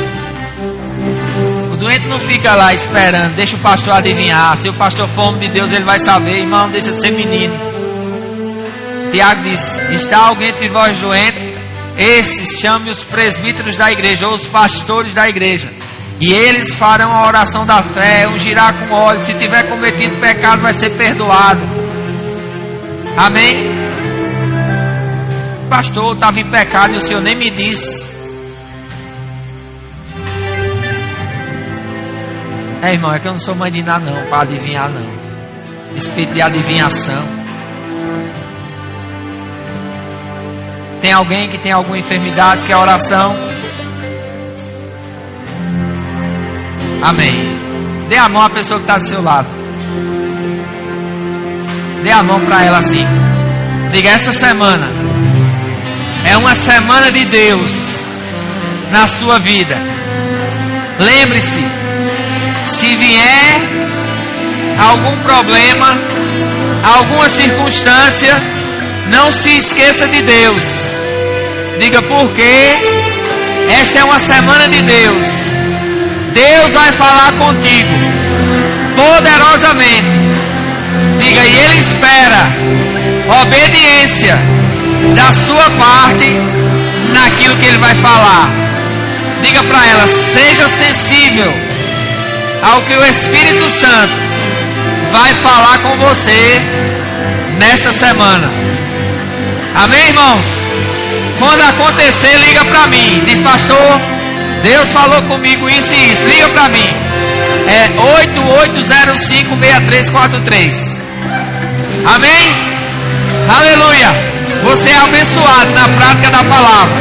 [SPEAKER 2] O doente não fica lá esperando, deixa o pastor adivinhar. Se o pastor for homem de Deus, ele vai saber. Irmão, deixa de ser menino. Tiago diz: está alguém entre vós doente? Esses chame os presbíteros da igreja, ou os pastores da igreja, e eles farão a oração da fé, ungirá com óleo. Se tiver cometido pecado, vai ser perdoado. Amém? Pastor, eu estava em pecado e o senhor nem me disse. Irmão, é que eu não sou mãe de nada não, para adivinhar não. Espírito de adivinhação. Tem alguém que tem alguma enfermidade, quer oração? Amém. Dê a mão à pessoa que está do seu lado. Dê a mão para ela assim. Diga: essa semana é uma semana de Deus na sua vida. Lembre-se, se vier algum problema, alguma circunstância, não se esqueça de Deus. Diga: porque esta é uma semana de Deus. Deus vai falar contigo poderosamente. Diga: e Ele espera obediência da sua parte naquilo que Ele vai falar. Diga para ela: seja sensível ao que o Espírito Santo vai falar com você nesta semana. Amém, irmãos? Quando acontecer, liga para mim. Diz: pastor, Deus falou comigo isso e isso. Liga para mim. É 8805-6343. Amém? Aleluia. Você é abençoado na prática da palavra.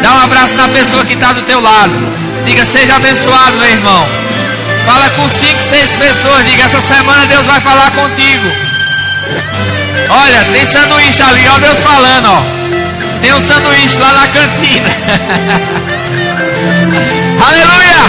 [SPEAKER 2] Dá um abraço na pessoa que está do teu lado. Diga: seja abençoado, meu irmão. Fala com 5, 6 pessoas. Diga: essa semana Deus vai falar contigo. Olha, tem sanduíche ali, ó, Deus falando, ó. Tem um sanduíche lá na cantina. Aleluia!